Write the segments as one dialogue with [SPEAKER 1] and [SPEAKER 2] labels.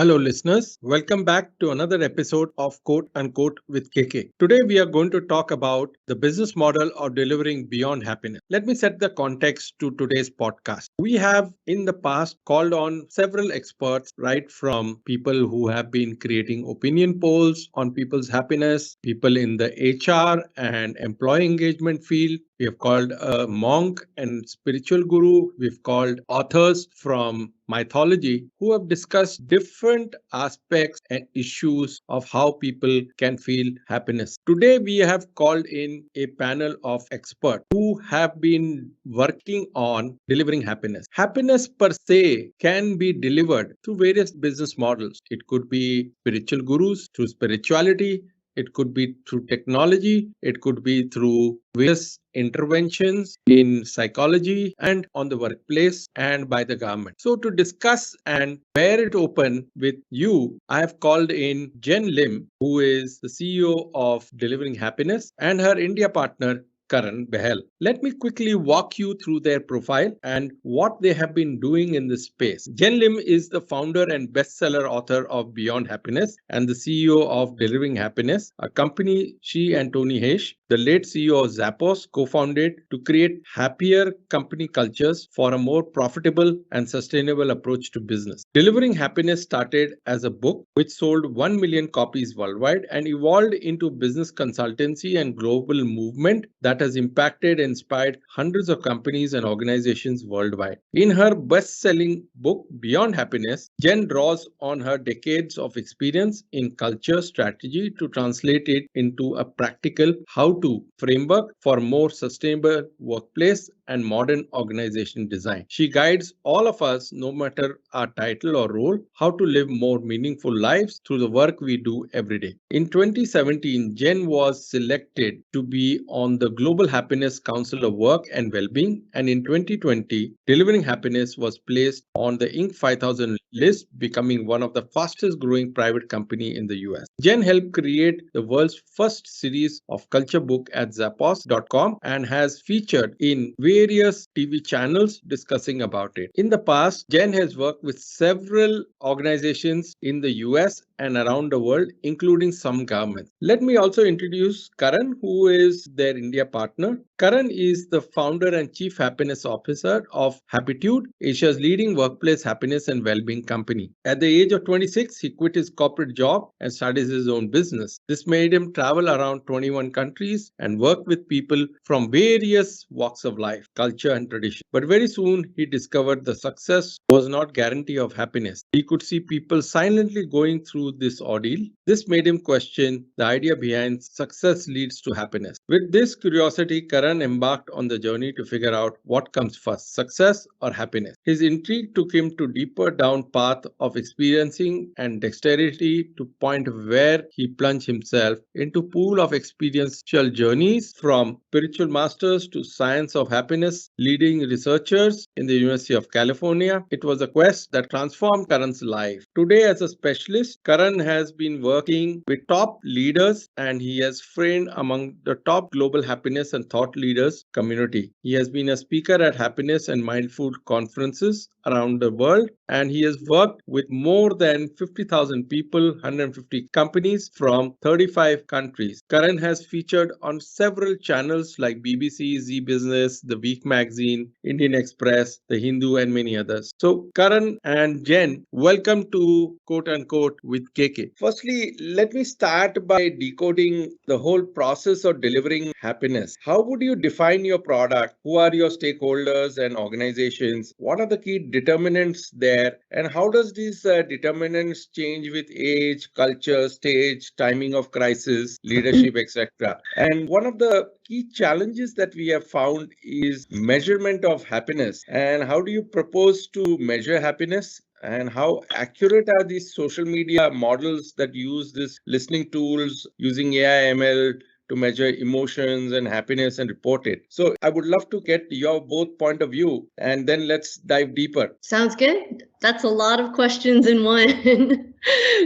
[SPEAKER 1] Hello, listeners. Welcome back to another episode of Quote Unquote with KK. Today, we are going to talk about the business model of delivering beyond happiness. Let me set the context to today's podcast. We have in the past called on several experts, right from people who have been creating opinion polls on people's happiness, people in the HR and employee engagement field. We have called a monk and spiritual guru. We've called authors from mythology who have discussed different aspects and issues of how people can feel happiness. Today, we have called in a panel of experts who have been working on delivering happiness. Happiness per se can be delivered through various business models. It could be spiritual gurus through spirituality. It could be through technology. It could be through various interventions in psychology and on the workplace and by the government. So to discuss and bear it open with you, I have called in Jenn Lim, who is the CEO of Delivering Happiness, and her India partner, Karan, Behl. Let me quickly walk you through their profile and what they have been doing in this space. Jenn Lim is the founder and bestseller author of Beyond Happiness and the CEO of Delivering Happiness, a company she and Tony Hesh, the late CEO of Zappos, co-founded to create happier company cultures for a more profitable and sustainable approach to business. Delivering Happiness started as a book which sold 1 million copies worldwide and evolved into business consultancy and global movement that has impacted and inspired hundreds of companies and organizations worldwide. In her best-selling book, Beyond Happiness, Jenn draws on her decades of experience in culture strategy to translate it into a practical how-to framework for more sustainable workplace and modern organization design. She guides all of us, no matter our title or role, how to live more meaningful lives through the work we do every day. In 2017, Jenn was selected to be on the Global Happiness Council of Work and Wellbeing, and in 2020, Delivering Happiness was placed on the Inc. 5000 list, becoming one of the fastest growing private company in the US. Jenn helped create the world's first series of culture book at Zappos.com and has featured in various TV channels discussing about it. In the past, Jenn has worked with several organizations in the US and around the world, including some governments. Let me also introduce Karan, who is their India partner. Karan is the founder and chief happiness officer of Happiitude, Asia's leading workplace happiness and well-being company. At the age of 26, he quit his corporate job and started his own business. This made him travel around 21 countries and work with people from various walks of life, culture and tradition. But very soon he discovered the success was not guarantee of happiness. He could see people silently going through this ordeal. This made him question the idea behind success leads to happiness. With this curiosity, Karan embarked on the journey to figure out what comes first, success or happiness. His intrigue took him to deeper down path of experiencing and dexterity to point where he plunged himself into pool of experiential journeys from spiritual masters to science of happiness, leading researchers in the University of California. It was a quest that transformed Karan's life. Today, as a specialist, Karan has been working with top leaders and he has trained among the top global happiness and thought leaders community. He has been a speaker at happiness and mindful conferences around the world, and he has worked with more than 50,000 people, 150 companies from 35 countries. Karan has featured on several channels like BBC, Zee Business, The Week Magazine, Indian Express, The Hindu, and many others. So, Karan and Jenn, welcome to Quote Unquote with KK. Firstly, let me start by decoding the whole process of delivering happiness. How would you define your product? Who are your stakeholders and organizations? What are the key determinants there? And how does these determinants change with age, culture, stage, timing of crisis, leadership, etc.? And one of the key challenges that we have found is measurement of happiness. And how do you propose to measure happiness? And how accurate are these social media models that use this listening tools using AI ML to measure emotions and happiness and report it? So I would love to get your both point of view and then let's dive deeper.
[SPEAKER 2] Sounds good. That's a lot of questions in one.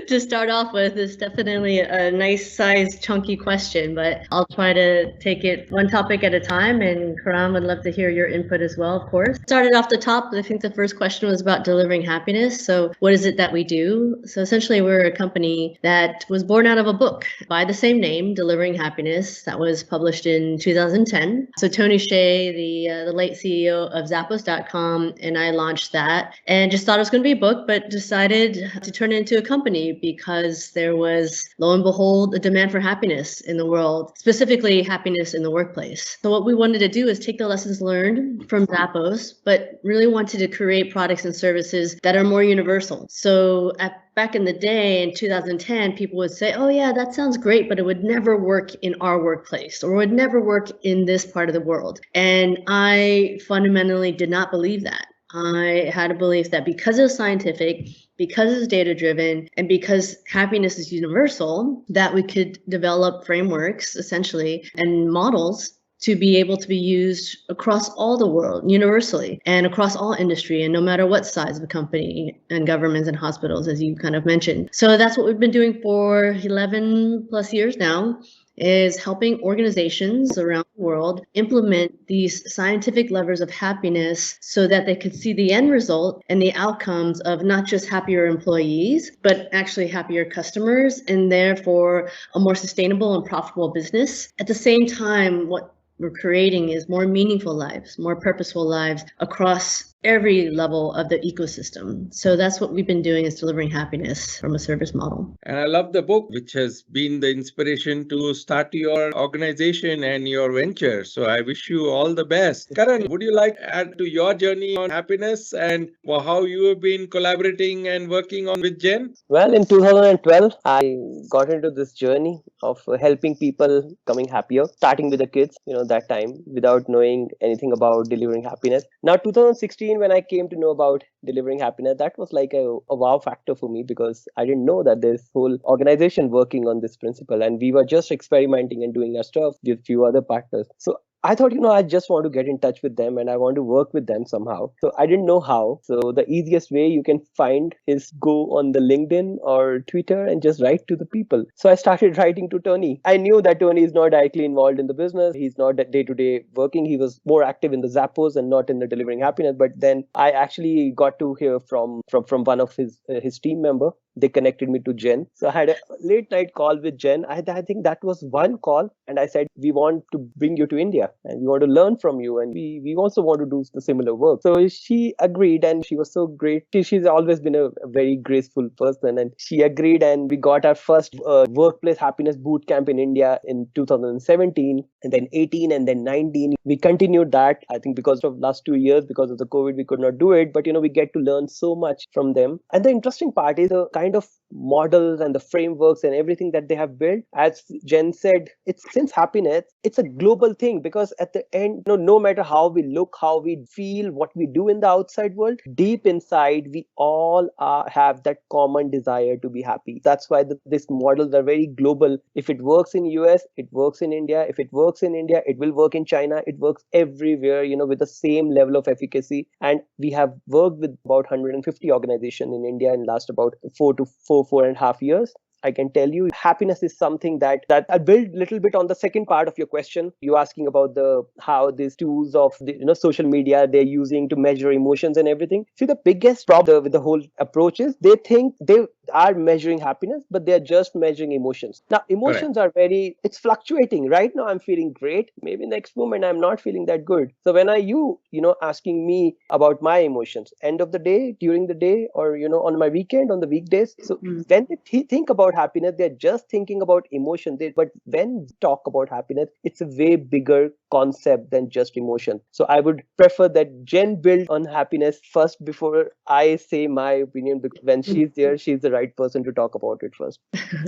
[SPEAKER 2] To start off with, it's definitely a nice sized chunky question, but I'll try to take it one topic at a time, and Karan would love to hear your input as well, of course. Started off the top, I think the first question was about delivering happiness. So what is it that we do? So essentially we're a company that was born out of a book by the same name, Delivering Happiness, that was published in 2010. So Tony Hsieh, the late CEO of Zappos.com, and I launched that and just thought it was going to be a book, but decided to turn it into a company because there was, lo and behold, a demand for happiness in the world, specifically happiness in the workplace. So what we wanted to do is take the lessons learned from Zappos, but really wanted to create products and services that are more universal. So back in the day, in 2010, people would say, oh yeah, that sounds great, but it would never work in our workplace or would never work in this part of the world. And I fundamentally did not believe that. I had a belief that because it was scientific, because it's data driven, and because happiness is universal, that we could develop frameworks essentially and models to be able to be used across all the world universally and across all industry and no matter what size of a company and governments and hospitals, as you kind of mentioned. So that's what we've been doing for 11 plus years now, is helping organizations around the world implement these scientific levers of happiness so that they could see the end result and the outcomes of not just happier employees, but actually happier customers and therefore a more sustainable and profitable business. At the same time, what we're creating is more meaningful lives, more purposeful lives across every level of the ecosystem. So that's what we've been doing, is delivering happiness from a service model.
[SPEAKER 1] And I love the book, which has been the inspiration to start your organization and your venture. So I wish you all the best. Karan, would you like to add to your journey on happiness and how you have been collaborating and working on with Jen?
[SPEAKER 3] Well, in 2012, I got into this journey of helping people becoming happier, starting with the kids, that time without knowing anything about delivering happiness. Now, 2016, when I came to know about delivering happiness, that was like a wow factor for me because I didn't know that there's whole organization working on this principle, and we were just experimenting and doing our stuff with few other partners. So I thought, I just want to get in touch with them and I want to work with them somehow. So I didn't know how. So the easiest way you can find is go on the LinkedIn or Twitter and just write to the people. So I started writing to Tony. I knew that Tony is not directly involved in the business. He's not day-to-day working. He was more active in the Zappos and not in the delivering happiness. But then I actually got to hear from one of his team member. They connected me to Jen. So I had a late night call with Jen. I think that was one call. And I said, we want to bring you to India and we want to learn from you. And we also want to do the similar work. So she agreed and she was so great. She's always been a very graceful person. And she agreed and we got our first workplace happiness boot camp in India in 2017 and then 18 and then 19. We continued that. I think because of last 2 years, because of the COVID, we could not do it. But, we get to learn so much from them. And the interesting part is the kind of models and the frameworks and everything that they have built. As Jen said, since happiness, it's a global thing because at the end, no matter how we look, how we feel, what we do in the outside world, deep inside, we all have that common desire to be happy. That's why these models are very global. If it works in US, it works in India. If it works in India, it will work in China. It works everywhere, with the same level of efficacy. And we have worked with about 150 organizations in India in last about 4.5 years. I can tell you happiness is something that I build a little bit on the second part of your question. You asking about how these tools of the social media they're using to measure emotions and everything. See, the biggest problem with the whole approach is they think they are measuring happiness, but they're just measuring emotions. Now, emotions are it's fluctuating. Right now, I'm feeling great. Maybe next moment, I'm not feeling that good. So when are you asking me about my emotions, end of the day, during the day, or, on my weekend, on the weekdays? So when they think about happiness, they're just thinking about emotion. But when we talk about happiness, it's a way bigger concept than just emotion. So I would prefer that Jen build on happiness first before I say my opinion, because when she's there, she's the right person to talk about it first.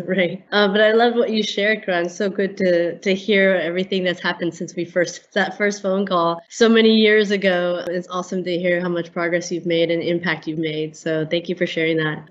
[SPEAKER 2] Right. But I love what you shared, Karan. So good to hear everything that's happened since that first phone call so many years ago. It's awesome to hear how much progress you've made and impact you've made. So thank you for sharing that.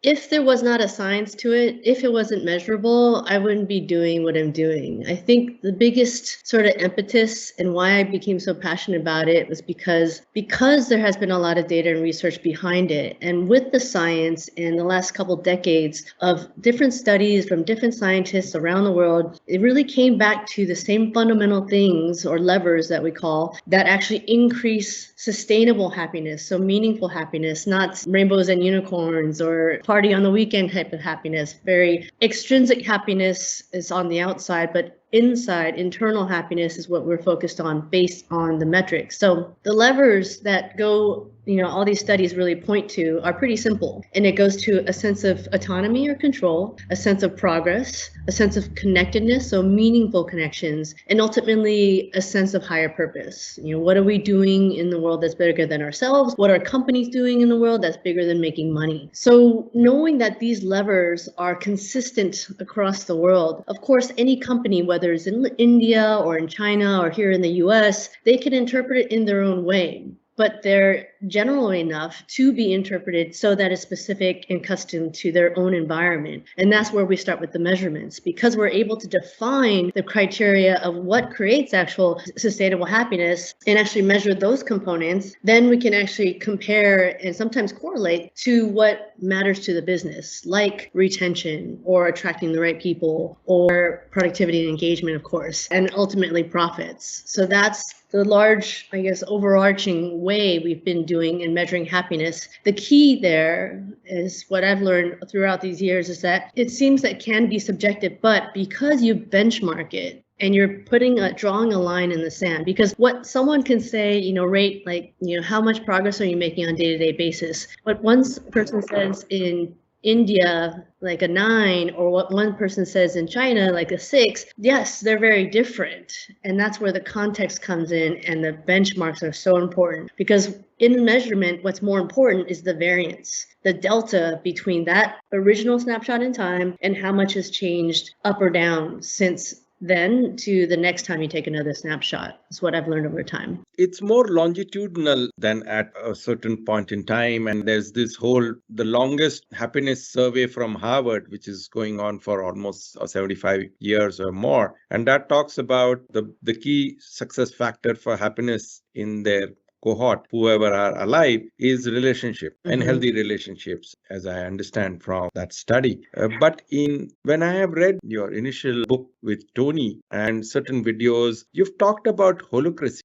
[SPEAKER 2] If there was not a science to it, if it wasn't measurable, I wouldn't be doing what I'm doing. I think think the biggest sort of impetus and why I became so passionate about it was because there has been a lot of data and research behind it. And with the science in the last couple decades of different studies from different scientists around the world, it really came back to the same fundamental things or levers that we call that actually increase sustainable happiness, so meaningful happiness, not rainbows and unicorns or party on the weekend type of happiness. Very extrinsic happiness is on the outside, but inside, internal happiness is what we're focused on based on the metrics. So the levers that go, all these studies really point to are pretty simple. And it goes to a sense of autonomy or control, a sense of progress, a sense of connectedness, so meaningful connections, and ultimately a sense of higher purpose. What are we doing in the world that's bigger than ourselves? What are companies doing in the world that's bigger than making money? So knowing that these levers are consistent across the world, of course, any company, whether it's in India or in China or here in the US, they can interpret it in their own way. But they're general enough to be interpreted so that it's specific and custom to their own environment. And that's where we start with the measurements. Because we're able to define the criteria of what creates actual sustainable happiness and actually measure those components, then we can actually compare and sometimes correlate to what matters to the business, like retention or attracting the right people or productivity and engagement, of course, and ultimately profits. So that's the large, overarching way we've been doing and measuring happiness. The key there is what I've learned throughout these years is that it seems that it can be subjective, but because you benchmark it and you're drawing a line in the sand, because what someone can say, rate how much progress are you making on a day-to-day basis? What one person says in India, like a 9, or what one person says in China, like a 6, yes, they're very different. And that's where the context comes in and the benchmarks are so important, because in measurement, what's more important is the variance, the delta between that original snapshot in time and how much has changed up or down since then to the next time you take another snapshot. That's what I've learned over time.
[SPEAKER 1] It's more longitudinal than at a certain point in time. And there's the longest happiness survey from Harvard, which is going on for almost 75 years or more. And that talks about the key success factor for happiness in their cohort, whoever are alive, is relationship and healthy relationships, as I understand from that study. But when I have read your initial book with Tony and certain videos, you've talked about holacracy.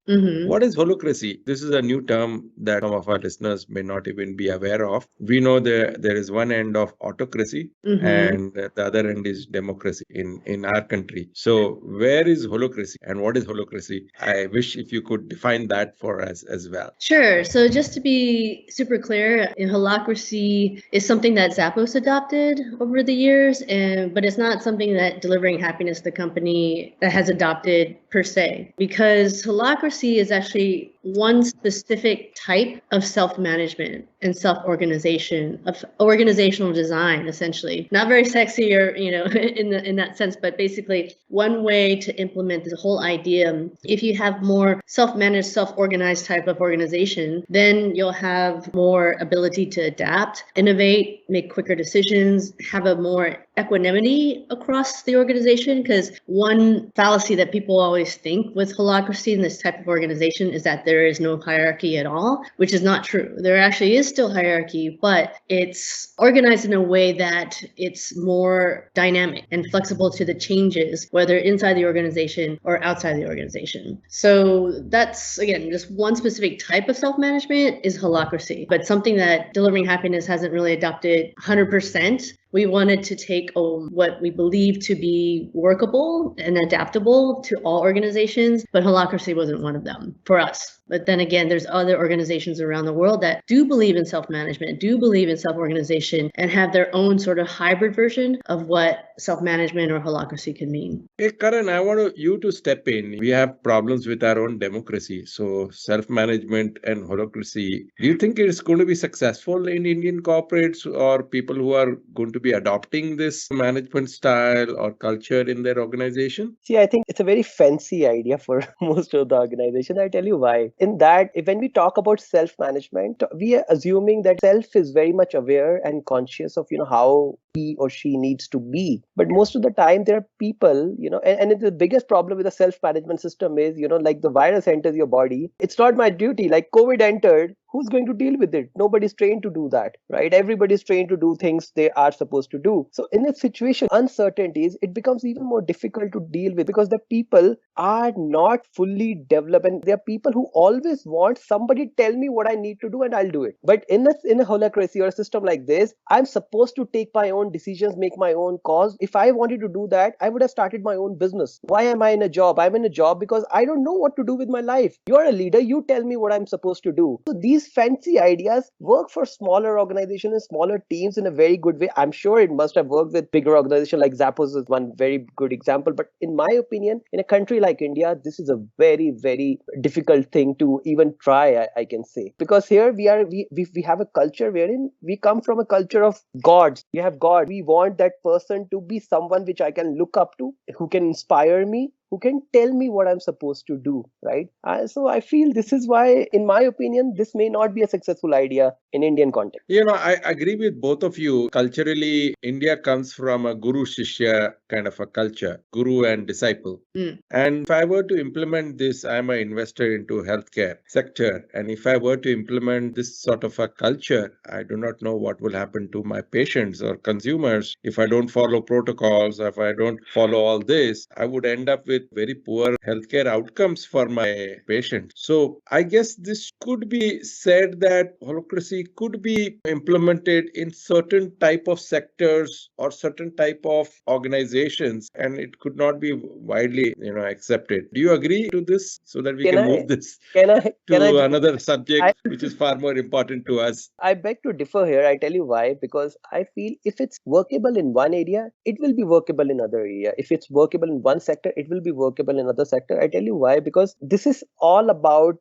[SPEAKER 1] What is holacracy? This is a new term that some of our listeners may not even be aware of. We know there is one end of autocracy and the other end is democracy in our country. So where is holacracy and what is holacracy? I wish if you could define that for us as well.
[SPEAKER 2] Sure. So just to be super clear, holacracy is something that Zappos adopted over the years, but it's not something that Delivering Happiness, the company, that has adopted per se, because holacracy is actually one specific type of self-management and self-organization, of organizational design, essentially. Not very sexy or, in that sense, but basically one way to implement this whole idea. If you have more self-managed, self-organized type of organization, then you'll have more ability to adapt, innovate, make quicker decisions, have a more equanimity across the organization. Because one fallacy that people always think with holacracy in this type of organization is that there is no hierarchy at all, which is not true. There actually is still hierarchy, but it's organized in a way that it's more dynamic and flexible to the changes, whether inside the organization or outside the organization. So that's, again, just one specific type of self-management is holacracy, but something that Delivering Happiness hasn't really adopted 100%. We wanted to take what we believe to be workable and adaptable to all organizations, but holacracy wasn't one of them for us. But then again, there's other organizations around the world that do believe in self-management, do believe in self-organization, and have their own sort of hybrid version of what self-management or holacracy can mean.
[SPEAKER 1] Hey, Karan, I want you to step in. We have problems with our own democracy. So self-management and holacracy, do you think it's going to be successful in Indian corporates or people who are going to to be adopting this management style or culture in their organization?
[SPEAKER 3] See, I think it's a very fancy idea for most of the organization. I tell you why. In that, when we talk about self-management, we are assuming that self is very much aware and conscious of, how he or she needs to be. But most of the time, there are people, and the biggest problem with the self-management system is, like the virus enters your body. It's not my duty. Like COVID entered, who's going to deal with it? Nobody's trained to do that, right? Everybody's trained to do things they are supposed to do. So in a situation, uncertainties, it becomes even more difficult to deal with because the people are not fully developed, and there are people who always want somebody tell me what I need to do and I'll do it. But in a holacracy or a system like this, I'm supposed to take my own decisions, make my own calls. If I wanted to do that, I would have started my own business. Why am I in a job? I'm in a job because I don't know what to do with my life. You're a leader, you tell me what I'm supposed to do. So these fancy ideas work for smaller organizations and smaller teams in a very good way. I'm sure it must have worked with bigger organizations, like Zappos is one very good example. But in my opinion, in a country like India, this is a very, very difficult thing to even try, I can say. Because here we have a culture wherein we come from a culture of gods. We have God. We want that person to be someone which I can look up to, who can inspire me, who can tell me what I'm supposed to do, right? So I feel this is why, in my opinion, this may not be a successful idea in Indian context.
[SPEAKER 1] I agree with both of you. Culturally, India comes from a guru shishya kind of a culture, guru and disciple. And if I were to implement this, I'm an investor into healthcare sector. And if I were to implement this sort of a culture, I do not know what will happen to my patients or consumers. If I don't follow protocols, if I don't follow all this, I would end up with very poor healthcare outcomes for my patients. So I guess this could be said that holacracy could be implemented in certain type of sectors or certain type of organizations, and it could not be widely, accepted. Do you agree to this so that we can move this to another subject which is far more important to us?
[SPEAKER 3] I beg to differ here. I tell you why. Because I feel if it's workable in one area, it will be workable in other area. If it's workable in one sector, it will be workable in other sector. I tell you why. Because this is all about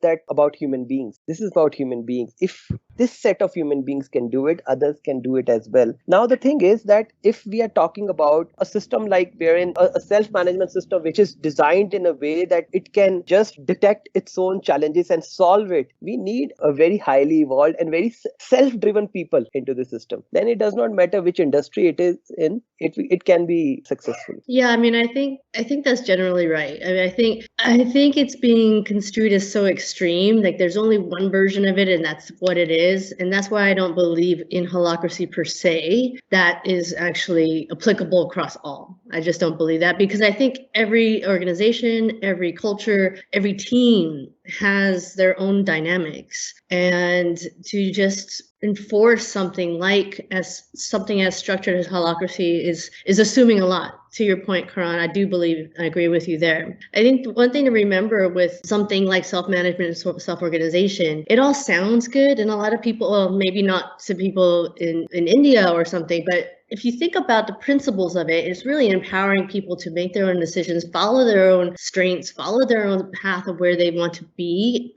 [SPEAKER 3] human beings. This is about human beings. If this set of human beings can do it, others can do it as well. Now, the thing is that if we are talking about a system like wherein a self-management system which is designed in a way that it can just detect its own challenges and solve it, we need a very highly evolved and very self-driven people into the system. Then it does not matter which industry it is in, it can be successful.
[SPEAKER 2] Yeah, I mean, I think that's generally right. I mean, I think it's being construed as so extreme. Like there's only one version of it, and that's what it is. And that's why I don't believe in holacracy per se. That is actually applicable across all. I just don't believe that, because I think every organization, every culture, every team has their own dynamics, and to just enforce something as structured as holacracy is assuming a lot. To your point, Karan, I agree with you there. I think one thing to remember with something like self-management and self-organization, it all sounds good, and a lot of people, well, maybe not to people in India or something, but if you think about the principles of it, it's really empowering people to make their own decisions, follow their own strengths, follow their own path of where they want to be,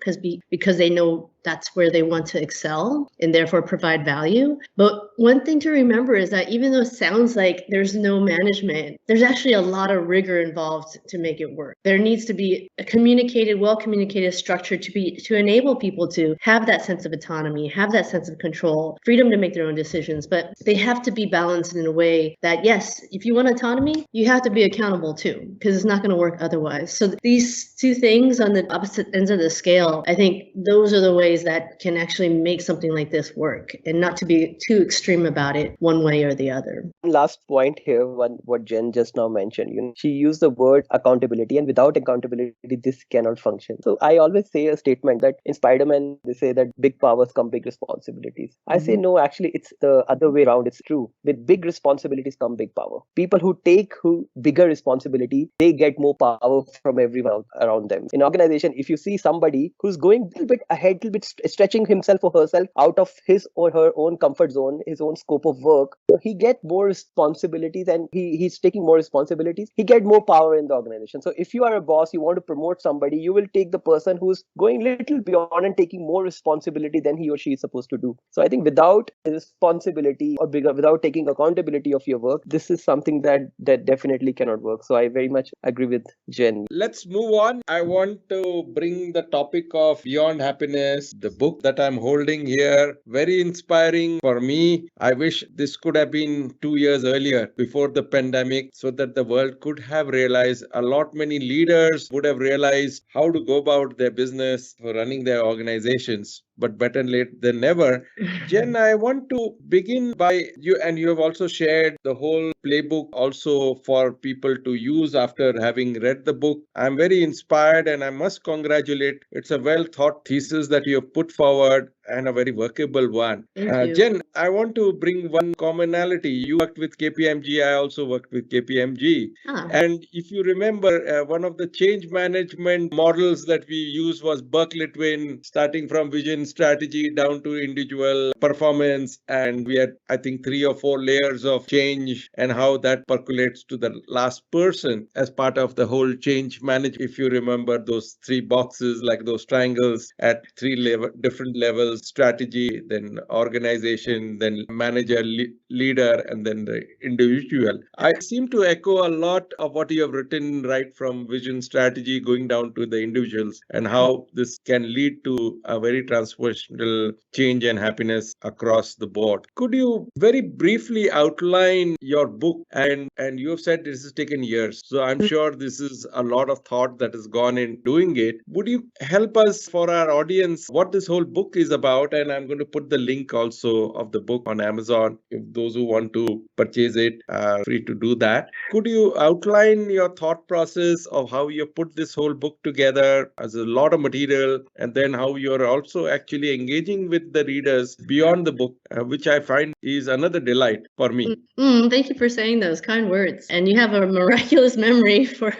[SPEAKER 2] because they know that's where they want to excel and therefore provide value. But one thing to remember is that even though it sounds like there's no management, there's actually a lot of rigor involved to make it work. There needs to be a well-communicated structure to enable people to have that sense of autonomy, have that sense of control, freedom to make their own decisions. But they have to be balanced in a way that, yes, if you want autonomy, you have to be accountable too, because it's not going to work otherwise. So these two things on the opposite ends of the scale, I think those are the ways that can actually make something like this work, and not to be too extreme about it one way or the other.
[SPEAKER 3] Last point here, what Jenn just now mentioned, she used the word accountability, and without accountability, this cannot function. So I always say a statement that in Spider-Man, they say that big powers come big responsibilities. I say no, actually, it's the other way around. It's true. With big responsibilities come big power. People who take bigger responsibility, they get more power from everyone around them. In organization, if you see somebody who's going a little bit ahead, a little bit bit stretching himself or herself out of his or her own comfort zone, his own scope of work, he get more responsibilities, and he's taking more responsibilities. He get more power in the organization. So if you are a boss, you want to promote somebody, you will take the person who's going little beyond and taking more responsibility than he or she is supposed to do. So I think without responsibility or bigger, without taking accountability of your work, this is something that definitely cannot work. So I very much agree with Jen.
[SPEAKER 1] Let's move on. I want to bring the topic of Beyond Happiness, the book that I'm holding here. Very inspiring for me. I wish this could have been 2 years earlier before the pandemic, so that the world could have realized, a lot many leaders would have realized how to go about their business for running their organizations. But better late than never. Jen, I want to begin by you, and you have also shared the whole playbook also for people to use after having read the book. I'm very inspired and I must congratulate. It's a well thought thesis that you have put forward and a very workable one.
[SPEAKER 2] Thank you.
[SPEAKER 1] Jen, I want to bring one commonality. You worked with KPMG, I also worked with KPMG. And if you remember, one of the change management models that we used was Berkeley-Twin, starting from vision, strategy down to individual performance. And we had, I think, 3 or 4 layers of change and how that percolates to the last person as part of the whole change management. If you remember those 3 boxes, like those triangles at 3 different levels: strategy, then organization, then manager, leader, and then the individual. I seem to echo a lot of what you have written, right from vision, strategy, going down to the individuals, and how this can lead to a very transformational change and happiness across the board. Could you very briefly outline your book? And you have said this has taken years, so I'm sure this is a lot of thought that has gone in doing it. Would you help us, for our audience, what this whole book is about? And I'm going to put the link also of the book on Amazon. If those who want to purchase it are free to do that. Could you outline your thought process of how you put this whole book together as a lot of material, and then how you're also actually engaging with the readers beyond the book, which I find is another delight for me.
[SPEAKER 2] Thank you for saying those kind words. And you have a miraculous memory for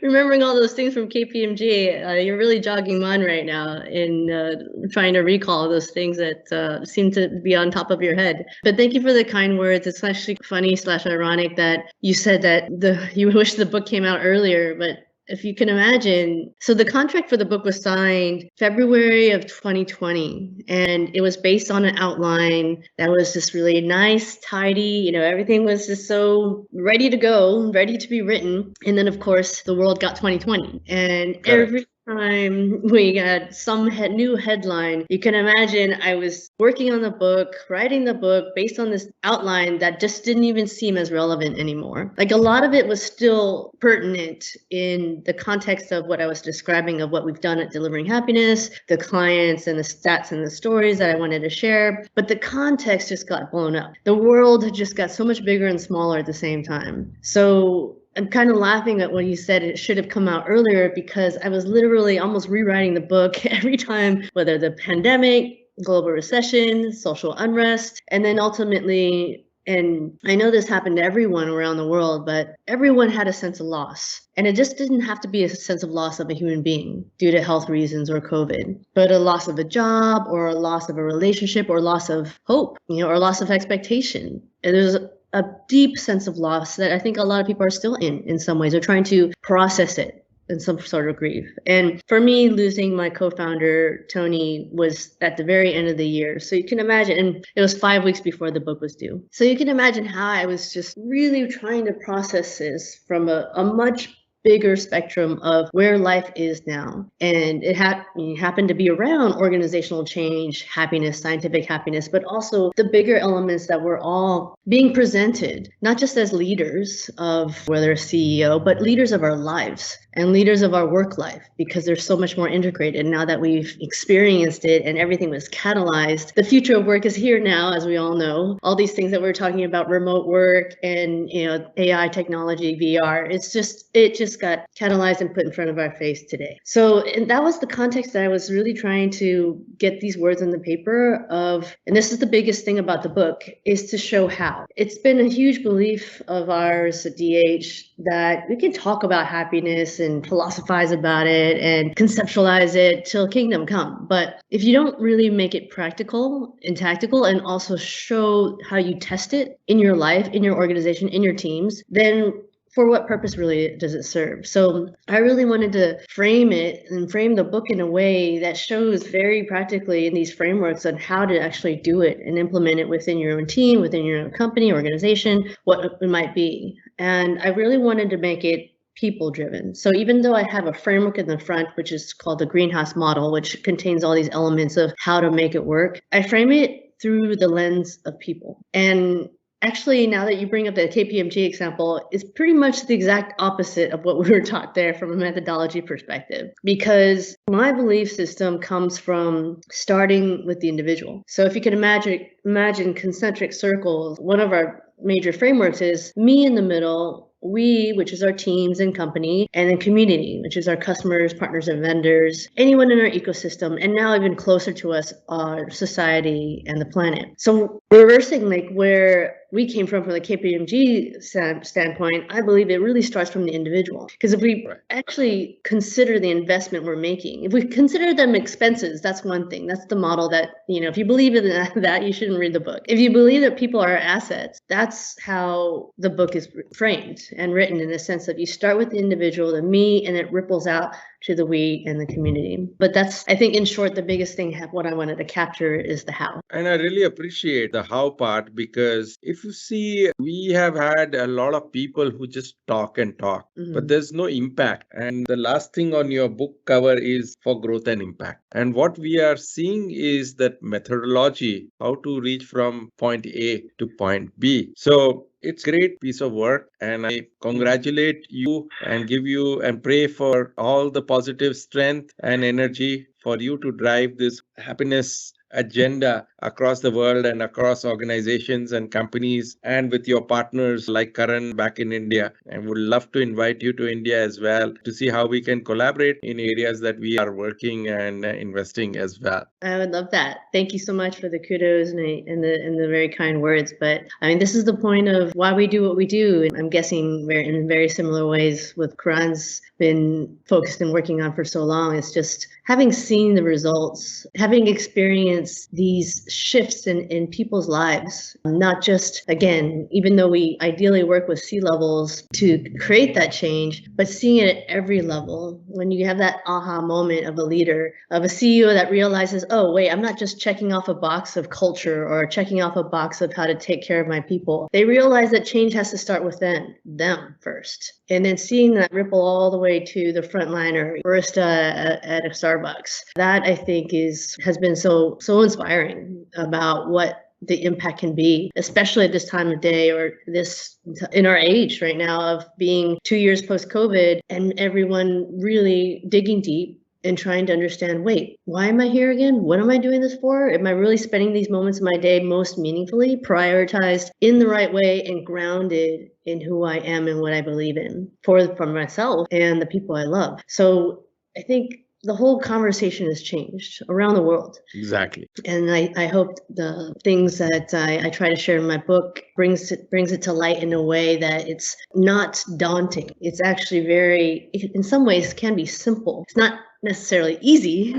[SPEAKER 2] remembering all those things from KPMG. You're really jogging mine right now in trying to recall those things that seem to be on top of your head. But thank you for the kind words. It's actually funny / ironic that you said that you wish the book came out earlier, but if you can imagine, so the contract for the book was signed February of 2020, and it was based on an outline that was just really nice, tidy, everything was just so ready to go, ready to be written. And then, of course, the world got 2020, and
[SPEAKER 1] Correct.
[SPEAKER 2] Every time we had some new headline, you can imagine I was working on the book, writing the book based on this outline that just didn't even seem as relevant anymore. Like, a lot of it was still pertinent in the context of what I was describing of what we've done at Delivering Happiness, the clients and the stats and the stories that I wanted to share. But the context just got blown up. The world just got so much bigger and smaller at the same time. So I'm kind of laughing at when you said it should have come out earlier, because I was literally almost rewriting the book every time, whether the pandemic, global recession, social unrest, and then ultimately, and I know this happened to everyone around the world, but everyone had a sense of loss. And it just didn't have to be a sense of loss of a human being due to health reasons or COVID, but a loss of a job or a loss of a relationship or loss of hope, or loss of expectation. And there's a deep sense of loss that I think a lot of people are still in some ways. They're trying to process it in some sort of grief. And for me, losing my co-founder, Tony, was at the very end of the year. So you can imagine, and it was 5 weeks before the book was due. So you can imagine how I was just really trying to process this from a much bigger spectrum of where life is now. And it happened to be around organizational change, happiness, scientific happiness, but also the bigger elements that were all being presented, not just as leaders of whether a CEO, but leaders of our lives and leaders of our work life, because they're so much more integrated now that we've experienced it and everything was catalyzed. The future of work is here now, as we all know. All these things that we're talking about, remote work and AI technology, VR, it just got catalyzed and put in front of our face today. So, and that was the context that I was really trying to get these words on the paper of, and this is the biggest thing about the book, is to show how. It's been a huge belief of ours at DH that we can talk about happiness and philosophize about it and conceptualize it till kingdom come. But if you don't really make it practical and tactical and also show how you test it in your life, in your organization, in your teams, then for what purpose really does it serve? So I really wanted to frame it and frame the book in a way that shows very practically in these frameworks on how to actually do it and implement it within your own team, within your own company, organization, what it might be. And I really wanted to make it people driven. So even though I have a framework in the front, which is called the greenhouse model, which contains all these elements of how to make it work, I frame it through the lens of people. And actually, now that you bring up the KPMG example, it's pretty much the exact opposite of what we were taught there from a methodology perspective, because my belief system comes from starting with the individual. So if you can imagine concentric circles, one of our major frameworks is me in the middle, we, which is our teams and company, and then community, which is our customers, partners, and vendors, anyone in our ecosystem, and now even closer to us, our society and the planet. So reversing like where we came from the KPMG standpoint, I believe it really starts from the individual. Because if we actually consider the investment we're making, if we consider them expenses, that's one thing. That's the model that, if you believe in that, you shouldn't read the book. If you believe that people are assets, that's how the book is framed and written, in the sense that you start with the individual, the me, and it ripples out to the we and the community. But that's, I think, in short, the biggest thing, what I wanted to capture is the how.
[SPEAKER 1] And I really appreciate the how part, because if you see, we have had a lot of people who just talk and talk, but there's no impact. And the last thing on your book cover is for growth and impact. And what we are seeing is that methodology, how to reach from point A to point B. So it's a great piece of work, and I congratulate you and give you and pray for all the positive strength and energy for you to drive this happiness agenda across the world and across organizations and companies, and with your partners like Karan back in India. And would love to invite you to India as well to see how we can collaborate in areas that we are working and investing as well.
[SPEAKER 2] I would love that. Thank you so much for the kudos and the very kind words. But I mean, this is the point of why we do what we do. And I'm guessing in very similar ways with Karan's been focused and working on for so long. It's just having seen the results, having experienced these shifts in people's lives, not just, again, even though we ideally work with C-levels to create that change, but seeing it at every level. When you have that aha moment of a leader, of a CEO that realizes, oh, wait, I'm not just checking off a box of culture or checking off a box of how to take care of my people. They realize that change has to start with them first. And then seeing that ripple all the way to the frontliner, barista at a Starbucks. That, I think, has been so inspiring about what the impact can be, especially at this time of day, or this in our age right now of being 2 years post-COVID and everyone really digging deep and trying to understand, wait, why am I here again? What am I doing this for? Am I really spending these moments of my day most meaningfully, prioritized in the right way and grounded in who I am and what I believe in for myself and the people I love? So I think the whole conversation has changed around the world.
[SPEAKER 1] Exactly.
[SPEAKER 2] And I hope the things that I try to share in my book brings it to light in a way that it's not daunting. It's actually in some ways can be simple. It's not necessarily easy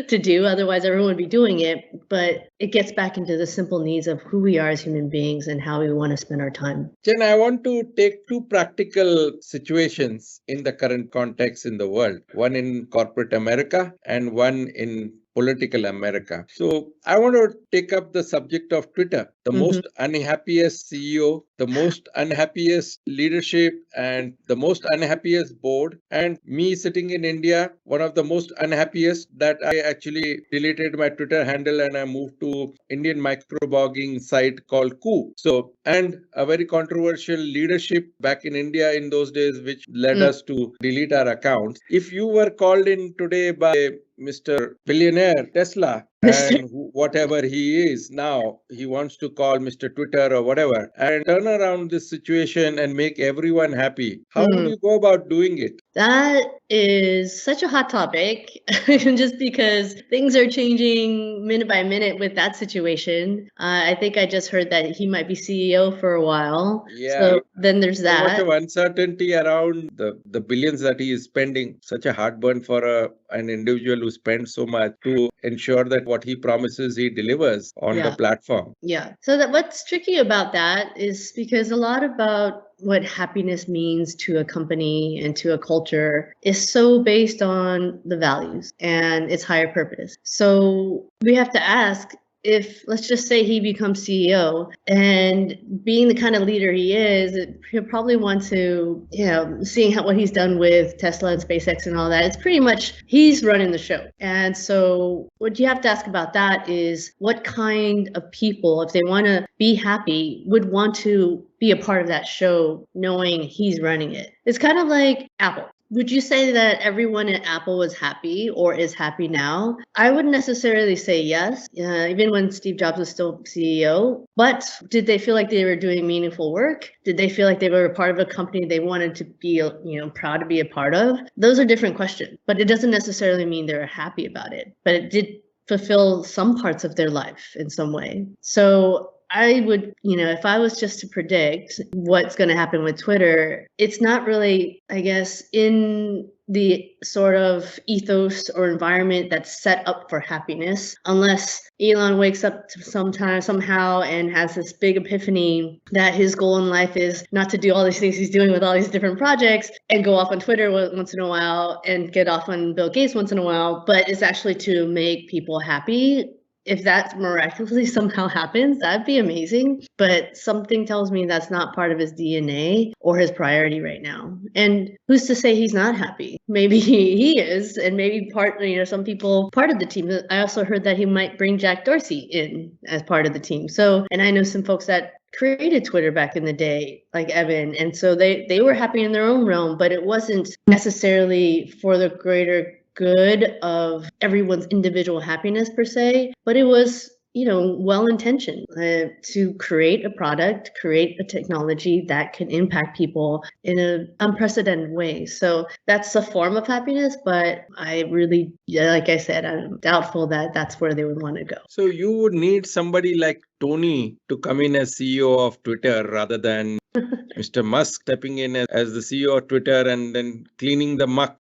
[SPEAKER 2] to do, otherwise everyone would be doing it, but it gets back into the simple needs of who we are as human beings and how we want to spend our time.
[SPEAKER 1] Jen, I want to take two practical situations in the current context in the world, one in corporate America and one in political America. So I want to take up the subject of Twitter, the most unhappiest CEO, the most unhappiest leadership, and the most unhappiest board. And me sitting in India, one of the most unhappiest, that I actually deleted my Twitter handle and I moved to Indian microblogging site called Koo. So, and a very controversial leadership back in India in those days, which led us to delete our accounts. If you were called in today by Mr. Billionaire Tesla and whatever he is now, he wants to call Mr. Twitter or whatever and turn around this situation and make everyone happy. How would you go about doing it?
[SPEAKER 2] That is such a hot topic, just because things are changing minute by minute with that situation. I think I just heard that he might be CEO for a while.
[SPEAKER 1] Yeah.
[SPEAKER 2] So then there's
[SPEAKER 1] So much
[SPEAKER 2] that.
[SPEAKER 1] of uncertainty around the billions that he is spending. Such a heartburn for an individual who spends so much to ensure that what he promises he delivers on the platform.
[SPEAKER 2] Yeah. So that what's tricky about that is because a lot about what happiness means to a company and to a culture is so based on the values and its higher purpose. So we have to ask, if let's just say he becomes CEO, and being the kind of leader he is, he'll probably want to, seeing what he's done with Tesla and SpaceX and all that, it's pretty much he's running the show. And so what you have to ask about that is what kind of people, if they want to be happy, would want to be a part of that show knowing he's running it. It's kind of like Apple. Would you say that everyone at Apple was happy or is happy now? I wouldn't necessarily say yes, even when Steve Jobs was still CEO. But did they feel like they were doing meaningful work? Did they feel like they were a part of a company they wanted to be, proud to be a part of? Those are different questions, but it doesn't necessarily mean they're happy about it. But it did fulfill some parts of their life in some way. So I would, if I was just to predict what's going to happen with Twitter, it's not really, I guess, in the sort of ethos or environment that's set up for happiness, unless Elon wakes up somehow and has this big epiphany that his goal in life is not to do all these things he's doing with all these different projects and go off on Twitter once in a while and get off on Bill Gates once in a while, but it's actually to make people happy. If that miraculously somehow happens, that'd be amazing. But something tells me that's not part of his DNA or his priority right now. And who's to say he's not happy? Maybe he is, and maybe some people part of the team. I also heard that he might bring Jack Dorsey in as part of the team. So, and I know some folks that created Twitter back in the day, like Evan. And so they were happy in their own realm, but it wasn't necessarily for the greater good of everyone's individual happiness per se, but it was, well-intentioned to create a product, create a technology that can impact people in an unprecedented way. So that's a form of happiness, but I really, like I said, I'm doubtful that that's where they would want to go.
[SPEAKER 1] So you would need somebody like Tony to come in as CEO of Twitter rather than Mr. Musk stepping in as the CEO of Twitter and then cleaning the muck.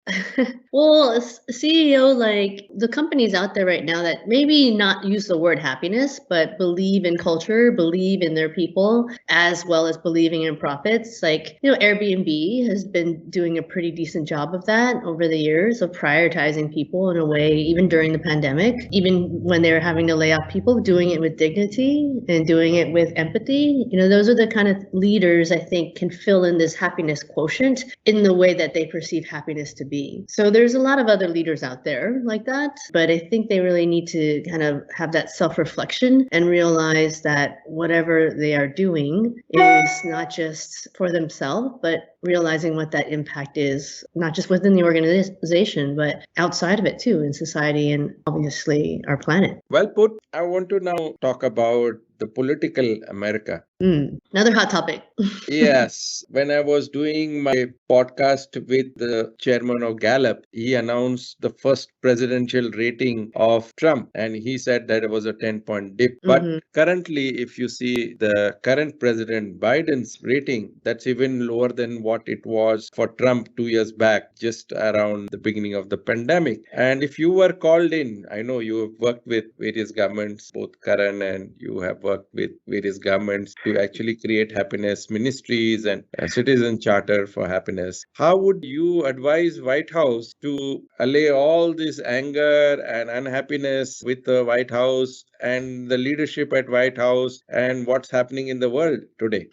[SPEAKER 2] Well, a CEO, like the companies out there right now that maybe not use the word happiness, but believe in culture, believe in their people, as well as believing in profits. Like, Airbnb has been doing a pretty decent job of that over the years, of prioritizing people in a way, even during the pandemic, even when they were having to lay off people, doing it with dignity and doing it with empathy. Those are the kind of leaders I think can fill in this happiness quotient in the way that they perceive happiness to be. So there's a lot of other leaders out there like that, but I think they really need to kind of have that self-reflection and realize that whatever they are doing is not just for themselves, but realizing what that impact is, not just within the organization, but outside of it too, in society and obviously our planet.
[SPEAKER 1] Well put. I want to now talk about the political America.
[SPEAKER 2] Another hot topic.
[SPEAKER 1] Yes. When I was doing my podcast with the chairman of Gallup, he announced the first presidential rating of Trump, and he said that it was a 10-point dip. But currently, if you see the current president Biden's rating, that's even lower than what it was for Trump 2 years back, just around the beginning of the pandemic. And if you were called in, I know you have worked with various governments, both Karan and you have worked with various governments to actually create happiness ministries and a citizen charter for happiness. How would you advise White House to allay all this anger and unhappiness with the White House and the leadership at White House and what's happening in the world today?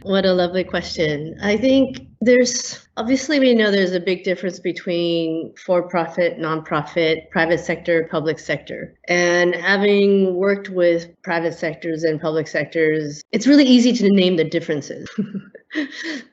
[SPEAKER 2] What a lovely question. I think we know there's a big difference between for-profit, nonprofit, private sector, public sector. And having worked with private sectors and public sectors, it's really easy to name the differences.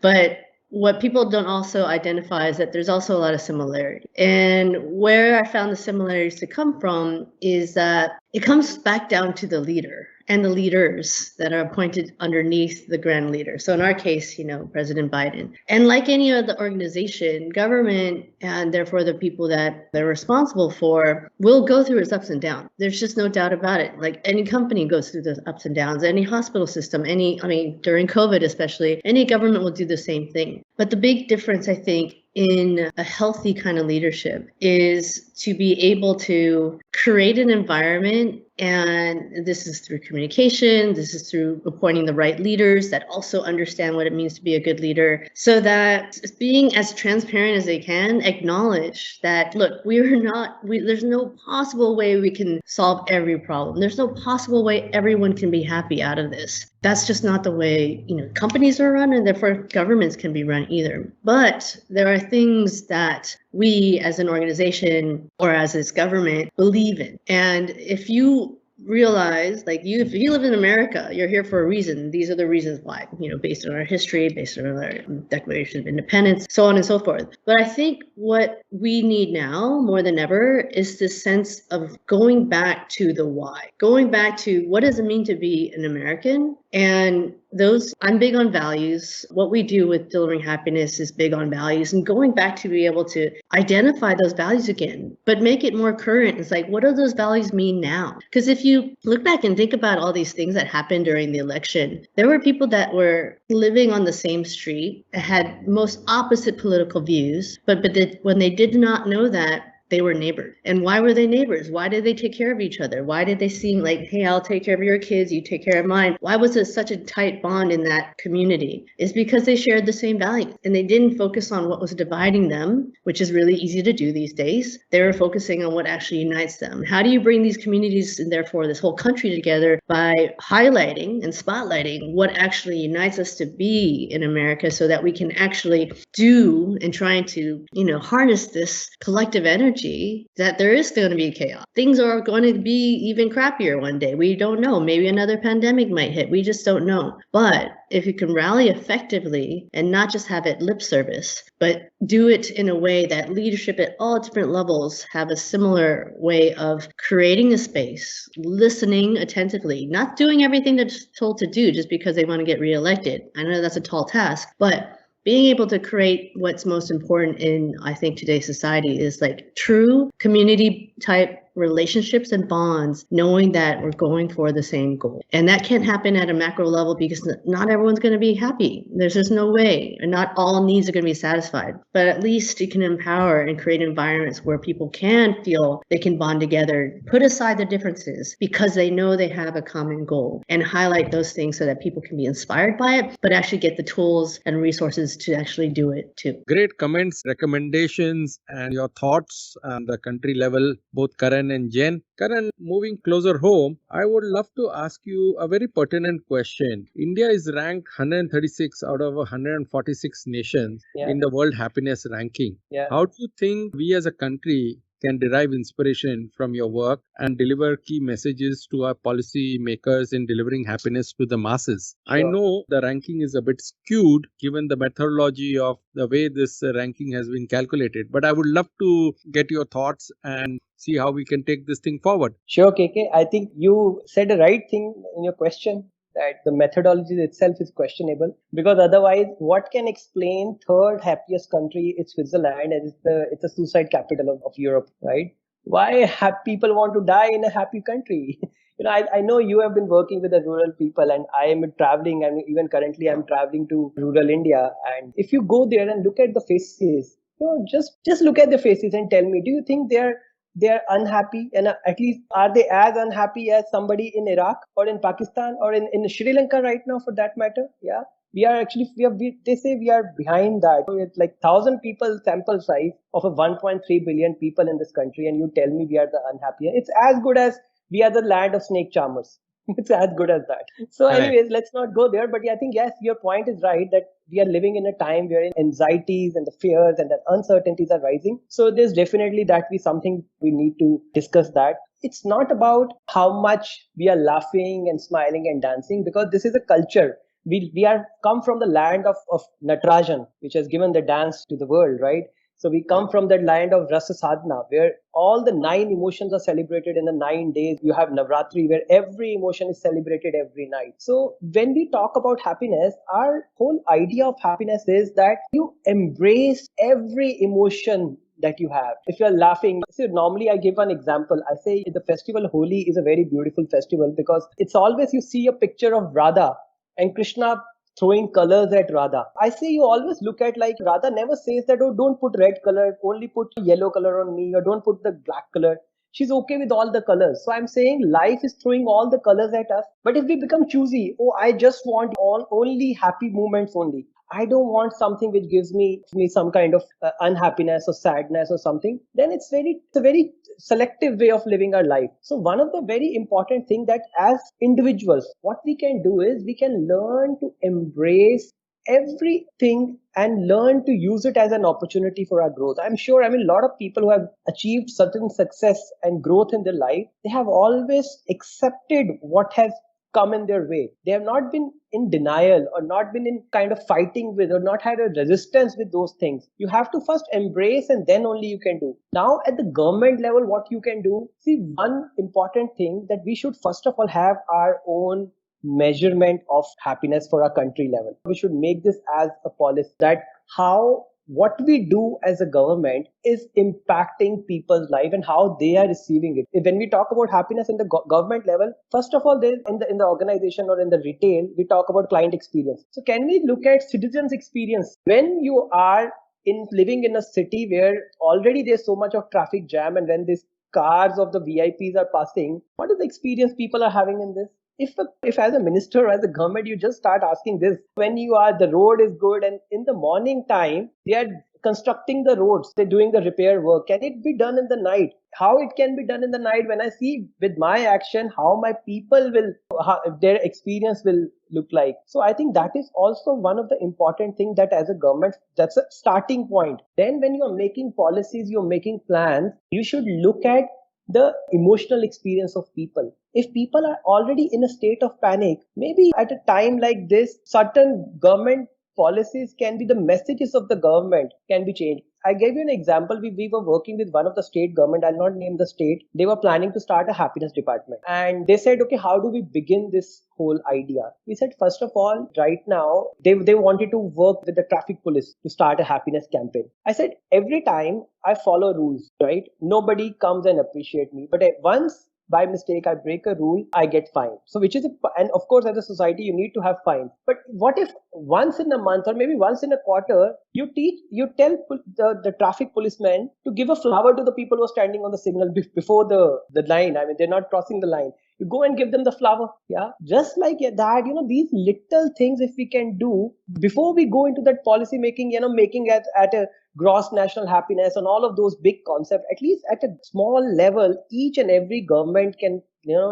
[SPEAKER 2] But what people don't also identify is that there's also a lot of similarity. And where I found the similarities to come from is that it comes back down to the leader and the leaders that are appointed underneath the grand leader. So in our case, President Biden. And like any other organization, government, and therefore the people that they're responsible for, will go through its ups and downs. There's just no doubt about it. Like any company goes through those ups and downs, any hospital system, during COVID especially, any government will do the same thing. But the big difference, I think, in a healthy kind of leadership is to be able to create an environment, and this is through communication, this is through appointing the right leaders that also understand what it means to be a good leader, so that being as transparent as they can, acknowledge that, look, there's no possible way we can solve every problem. There's no possible way everyone can be happy out of this. That's just not the way, companies are run, and therefore governments can be run either. But there are things that we as an organization or as this government believe in. And if you realize, if you live in America, you're here for a reason. These are the reasons why, based on our history, based on our Declaration of Independence, so on and so forth. But I think what we need now more than ever is this sense of going back to the why, going back to what does it mean to be an American. And I'm big on values. What we do with Delivering Happiness is big on values, and going back to be able to identify those values again, but make it more current. It's like, what do those values mean now? Because if you look back and think about all these things that happened during the election, there were people that were living on the same street, had most opposite political views, but when they did not know that, they were neighbors. And why were they neighbors? Why did they take care of each other? Why did they seem like, hey, I'll take care of your kids, you take care of mine? Why was it such a tight bond in that community? It's because they shared the same values, and they didn't focus on what was dividing them, which is really easy to do these days. They were focusing on what actually unites them. How do you bring these communities and therefore this whole country together? By highlighting and spotlighting what actually unites us to be in America, so that we can actually do and trying to, harness this collective energy that there is going to be chaos. Things are going to be even crappier one day. We don't know. Maybe another pandemic might hit. We just don't know. But if you can rally effectively and not just have it lip service, but do it in a way that leadership at all different levels have a similar way of creating a space, listening attentively, not doing everything they're told to do just because they want to get reelected. I know that's a tall task, but being able to create what's most important in, I think, today's society is like true community type relationships and bonds, knowing that we're going for the same goal. And that can't happen at a macro level because not everyone's going to be happy. There's just no way, and not all needs are going to be satisfied. But at least you can empower and create environments where people can feel they can bond together, put aside the differences because they know they have a common goal, and highlight those things so that people can be inspired by it, but actually get the tools and resources to actually do it too.
[SPEAKER 1] Great comments, recommendations, and your thoughts on the country level, both Karan and Jenn. Karan, moving closer home, I would love to ask you a very pertinent question. India is ranked 136 out of 146 nations in the World Happiness Ranking. How do you think we as a country can derive inspiration from your work and deliver key messages to our policy makers in delivering happiness to the masses? I know the ranking is a bit skewed given the methodology of the way this ranking has been calculated, but I would love to get your thoughts and see how we can take this thing forward.
[SPEAKER 3] Sure, KK. I think you said the right thing in your question, that the methodology itself is questionable, because otherwise what can explain third happiest country is Switzerland, and it's a suicide capital of Europe, right? Why have people want to die in a happy country? I know you have been working with the rural people, and I am traveling, and even currently I'm traveling to rural India. And if you go there and look at the faces, just look at the faces and tell me, do you think they're unhappy? And at least are they as unhappy as somebody in Iraq or in Pakistan or in Sri Lanka right now, for that matter? Yeah, we are actually, they say we are behind that. It's like 1,000 people sample size of a 1.3 billion people in this country, and you tell me we are the unhappy. It's as good as we are the land of snake charmers. It's as good as that. So anyways, let's not go there. But I think, yes, your point is right, that we are living in a time where anxieties and the fears and the uncertainties are rising. So there's definitely that be something we need to discuss that. It's not about how much we are laughing and smiling and dancing, because this is a culture we are come from the land of Natarajan, which has given the dance to the world, right? So we come from that land of Rasa Sadhana, where all the 9 emotions are celebrated in the 9 days. You have Navratri, where every emotion is celebrated every night. So when we talk about happiness, our whole idea of happiness is that you embrace every emotion that you have. If you're laughing, so normally I give an example. I say the festival Holi is a very beautiful festival because it's always you see a picture of Radha and Krishna throwing colors at Radha. I say you always look at like Radha never says that, oh, don't put red color, only put yellow color on me, or don't put the black color. She's okay with all the colors. So I'm saying life is throwing all the colors at us. But if we become choosy, oh, I just want only happy moments only. I don't want something which gives me some kind of unhappiness or sadness or something. Then it's a very selective way of living our life. So one of the very important thing that as individuals, what we can do is we can learn to embrace everything and learn to use it as an opportunity for our growth. I'm sure, a lot of people who have achieved certain success and growth in their life, they have always accepted what has come in their way. They have not been in denial or not been in kind of fighting with or not had a resistance with those things. You have to first embrace and then only you can do. Now at the government level, what you can do, see, one important thing that we should first of all have our own measurement of happiness for our country level. We should make this as a policy that how what we do as a government is impacting people's life and how they are receiving it. When we talk about happiness in the government level, first of all, in the organization or in the retail, we talk about client experience. So can we look at citizens' experience? When you are living in a city where already there's so much of traffic jam, and when these cars of the VIPs are passing, what is the experience people are having in this? If as a minister or as a government, you just start asking this, when the road is good and in the morning time, they are constructing the roads, they're doing the repair work. Can it be done in the night? How it can be done in the night when I see with my action, how my people their experience will look like. So I think that is also one of the important things that as a government, that's a starting point. Then when you're making policies, you're making plans, you should look at the emotional experience of people. If people are already in a state of panic, maybe at a time like this, certain government policies can be the messages of the government can be changed. I gave you an example. We were working with one of the state government. I'll not name the state. They were planning to start a happiness department. And they said, okay, how do we begin this whole idea? We said, first of all, right now, they wanted to work with the traffic police to start a happiness campaign. I said, every time I follow rules, right? Nobody comes and appreciate me. But once by mistake I break a rule, I get fined. So and of course as a society you need to have fines. But what if once in a month or maybe once in a quarter you tell the traffic policemen to give a flower to the people who are standing on the signal before the line. They're not crossing the line. You go and give them the flower. Yeah, just like that, these little things if we can do before we go into that policy making, making at a gross national happiness and all of those big concepts, at least at a small level, each and every government can,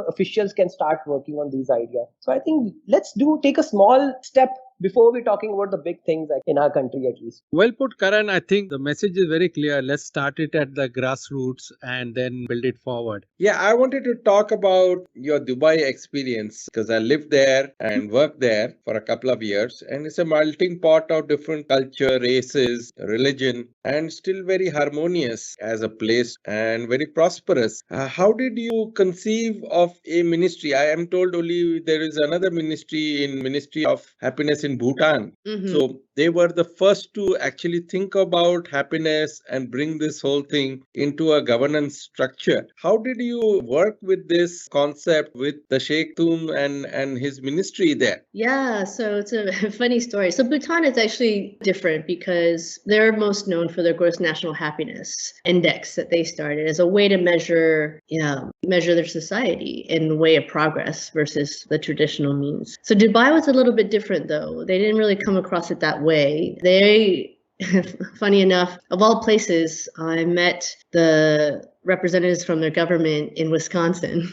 [SPEAKER 3] officials can start working on these ideas. So I think let's take a small step before we're talking about the big things in our country at least.
[SPEAKER 1] Well put, Karan. I think the message is very clear. Let's start it at the grassroots and then build it forward. Yeah, I wanted to talk about your Dubai experience because I lived there and worked there for a couple of years. And it's a melting pot of different culture, races, religion, and still very harmonious as a place and very prosperous. How did you conceive of a ministry? I am told only there is another Ministry of Happiness in Bhutan.
[SPEAKER 2] Mhm.
[SPEAKER 1] So they were the first to actually think about happiness and bring this whole thing into a governance structure. How did you work with this concept with the Sheikh Tum and his ministry there?
[SPEAKER 2] Yeah, so it's a funny story. So Bhutan is actually different because they're most known for their gross national happiness index that they started as a way to measure their society in a way of progress versus the traditional means. So Dubai was a little bit different though. They didn't really come across it that way. Funny enough, of all places, I met the representatives from their government in Wisconsin.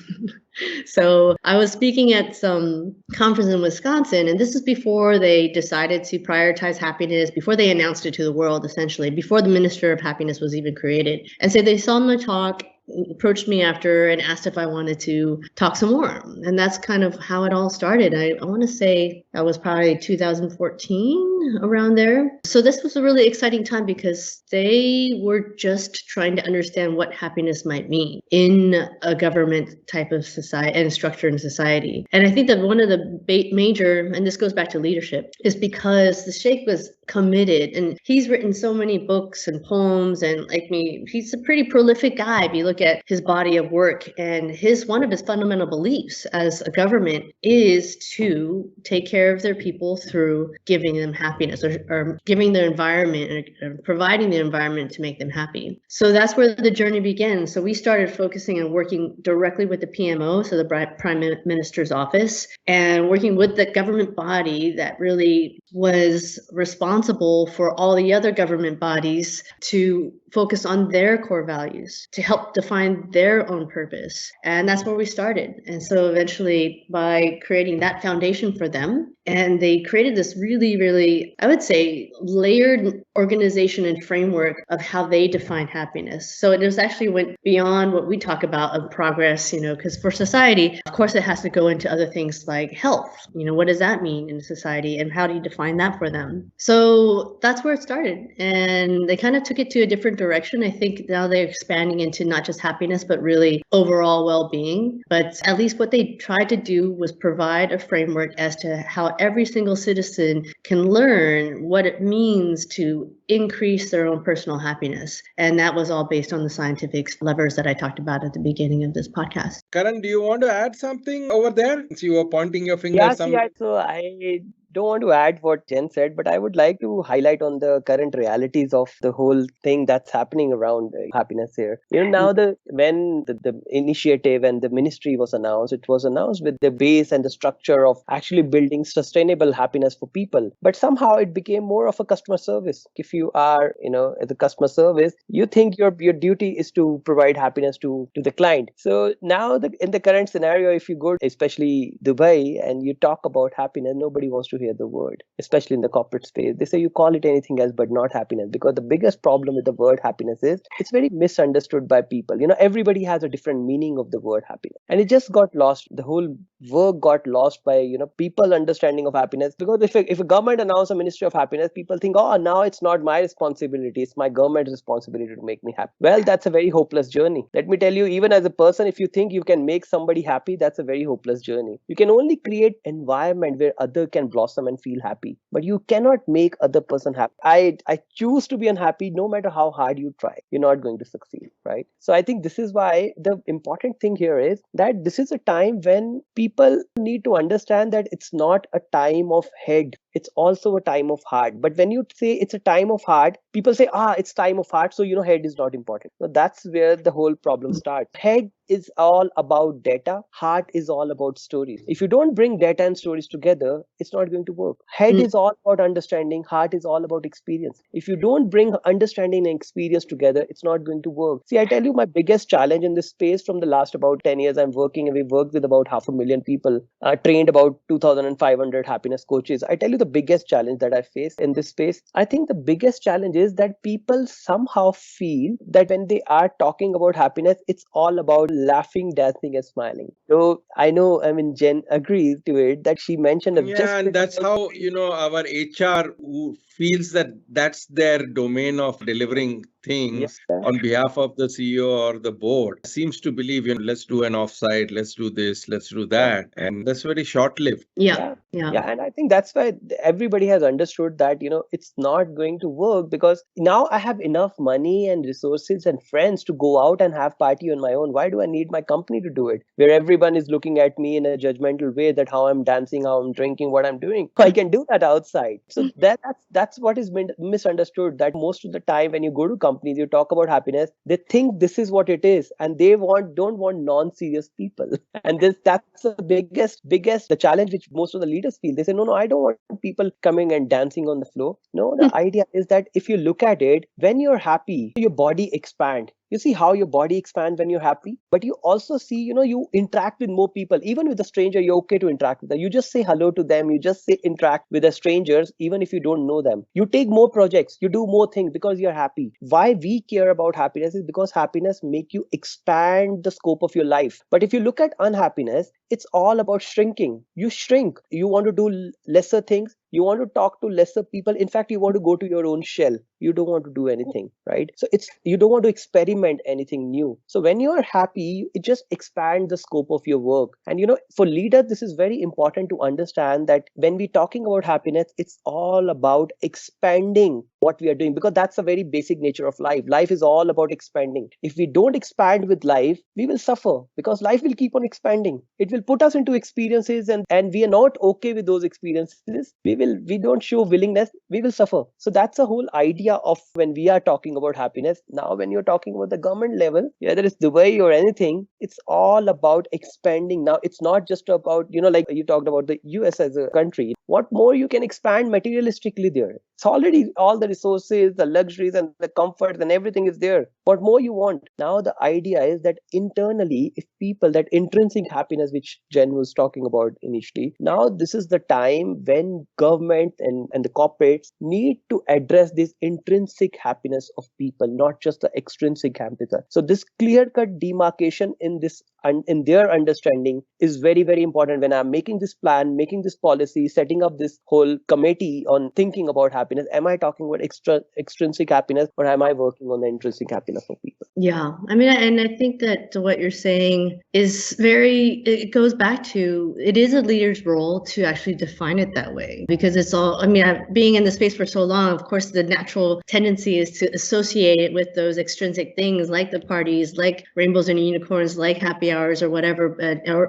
[SPEAKER 2] So I was speaking at some conference in Wisconsin, and this is before they decided to prioritize happiness, before they announced it to the world, essentially, before the Minister of Happiness was even created. And so they saw my talk, approached me after and asked if I wanted to talk some more. And that's kind of how it all started. I want to say that was probably 2014, around there. So this was a really exciting time because they were just trying to understand what happiness might mean in a government type of society and structure in society. And I think that one of the major, and this goes back to leadership, is because the Sheikh was committed, and he's written so many books and poems, and he's a pretty prolific guy if you look at his body of work. And one of his fundamental beliefs as a government is to take care of their people through giving them happiness, or giving their environment, or providing the environment to make them happy. So that's where the journey began. So we started focusing on working directly with the PMO, so the Prime Minister's office, and working with the government body that really was responsible for all the other government bodies to focus on their core values, to help define their own purpose. And that's where we started. And so eventually, by creating that foundation for them, and they created this really, really, I would say, layered organization and framework of how they define happiness. So it was actually went beyond what we talk about of progress, because for society, of course, it has to go into other things like health. What does that mean in society, and how do you define that for them? So that's where it started. And they kind of took it to a different direction. I think now they're expanding into not just happiness, but really overall well-being. But at least what they tried to do was provide a framework as to how every single citizen can learn what it means to increase their own personal happiness. And that was all based on the scientific levers that I talked about at the beginning of this podcast.
[SPEAKER 1] Karan, do you want to add something over there? Since you were pointing your finger.
[SPEAKER 3] So I don't want to add what Jen said, but I would like to highlight on the current realities of the whole thing that's happening around happiness here. Now when the initiative and the ministry was announced, it was announced with the base and the structure of actually building sustainable happiness for people. But somehow it became more of a customer service. If you are, as a customer service, you think your duty is to provide happiness to the client. So now in the current scenario, if you go, especially Dubai, and you talk about happiness, nobody wants to hear the word, especially in the corporate space. They say you call it anything else but not happiness, because the biggest problem with the word happiness is it's very misunderstood by people. Everybody has a different meaning of the word happiness, and it just got lost. The whole work got lost by people understanding of happiness, because if a government announces a ministry of happiness, people think, oh, now it's not my responsibility, it's my government's responsibility to make me happy. Well, that's a very hopeless journey. Let me tell you, even as a person, if you think you can make somebody happy, that's a very hopeless journey. You can only create environment where other can blossom and feel happy, but you cannot make other person happy. I choose to be unhappy. No matter how hard you try, you're not going to succeed, right? So I think this is why the important thing here is that this is a time when people need to understand that it's not a time of head, it's also a time of heart. But when you say it's a time of heart, people say, it's time of heart, so head is not important. So that's where the whole problem starts. Head is all about data, heart is all about stories. If you don't bring data and stories together, it's not going to work. Head is all about understanding, heart is all about experience. If you don't bring understanding and experience together, it's not going to work. See, I tell you, my biggest challenge in this space from the last about 10 years I'm working, and we've worked with about 500,000 people, trained about 2,500 happiness coaches. I tell you, the biggest challenge that I face in this space, I think the biggest challenge is that people somehow feel that when they are talking about happiness, it's all about laughing, dancing, and smiling. So I know, Jen agrees to it, that she mentioned.
[SPEAKER 1] And that's how, our HR who feels that that's their domain of delivering things on behalf of the CEO or the board, seems to believe, let's do an offsite, let's do this, let's do that. And that's very short-lived.
[SPEAKER 2] Yeah.
[SPEAKER 3] And I think that's why everybody has understood that, it's not going to work, because now I have enough money and resources and friends to go out and have party on my own. Why do I need my company to do it? Where everyone is looking at me in a judgmental way, that how I'm dancing, how I'm drinking, what I'm doing. I can do that outside. So that's what is misunderstood, that most of the time when you go to companies, you talk about happiness, they think this is what it is, and they don't want non-serious people. And that's the biggest the challenge which most of the leaders feel. They say, no, I don't want people coming and dancing on the floor. No, the idea is that if you look at it, when you're happy, your body expands. You see how your body expands when you're happy, but you also see, you interact with more people. Even with a stranger, you're okay to interact with them. You just say hello to them. You just say interact with the strangers, even if you don't know them. You take more projects. You do more things because you're happy. Why we care about happiness is because happiness make you expand the scope of your life. But if you look at unhappiness, it's all about shrinking. You shrink. You want to do lesser things. You want to talk to lesser people. In fact, you want to go to your own shell. You don't want to do anything, right? So you don't want to experiment anything new. So when you are happy, it just expands the scope of your work. And for leaders, this is very important to understand that when we're talking about happiness, it's all about expanding what we are doing, because that's a very basic nature of life. Life is all about expanding. If we don't expand with life, we will suffer, because life will keep on expanding. It will put us into experiences, and we are not okay with those experiences. We don't show willingness, we will suffer. So that's the whole idea of when we are talking about happiness. Now when you're talking about the government level, whether it's Dubai or anything, it's all about expanding. Now it's not just about, like you talked about the US as a country. What more you can expand materialistically there? It's already all the resources, the luxuries and the comforts and everything is there. What more you want? Now the idea is that internally, if people, that intrinsic happiness which Jen was talking about initially, now this is the time when government and the corporates need to address this intrinsic happiness of people, not just the extrinsic happiness. So this clear-cut demarcation in their understanding is very, very important. When I'm making this plan, making this policy, setting up this whole committee on thinking about happiness, am I talking about extrinsic happiness, or am I working on the intrinsic happiness of people?
[SPEAKER 2] Yeah, I mean, and I think that what you're saying is it goes back to, it is a leader's role to actually define it that way, because it's all, I mean, being in the space for so long, of course, the natural tendency is to associate it with those extrinsic things like the parties, like rainbows and unicorns, like happy hours or whatever,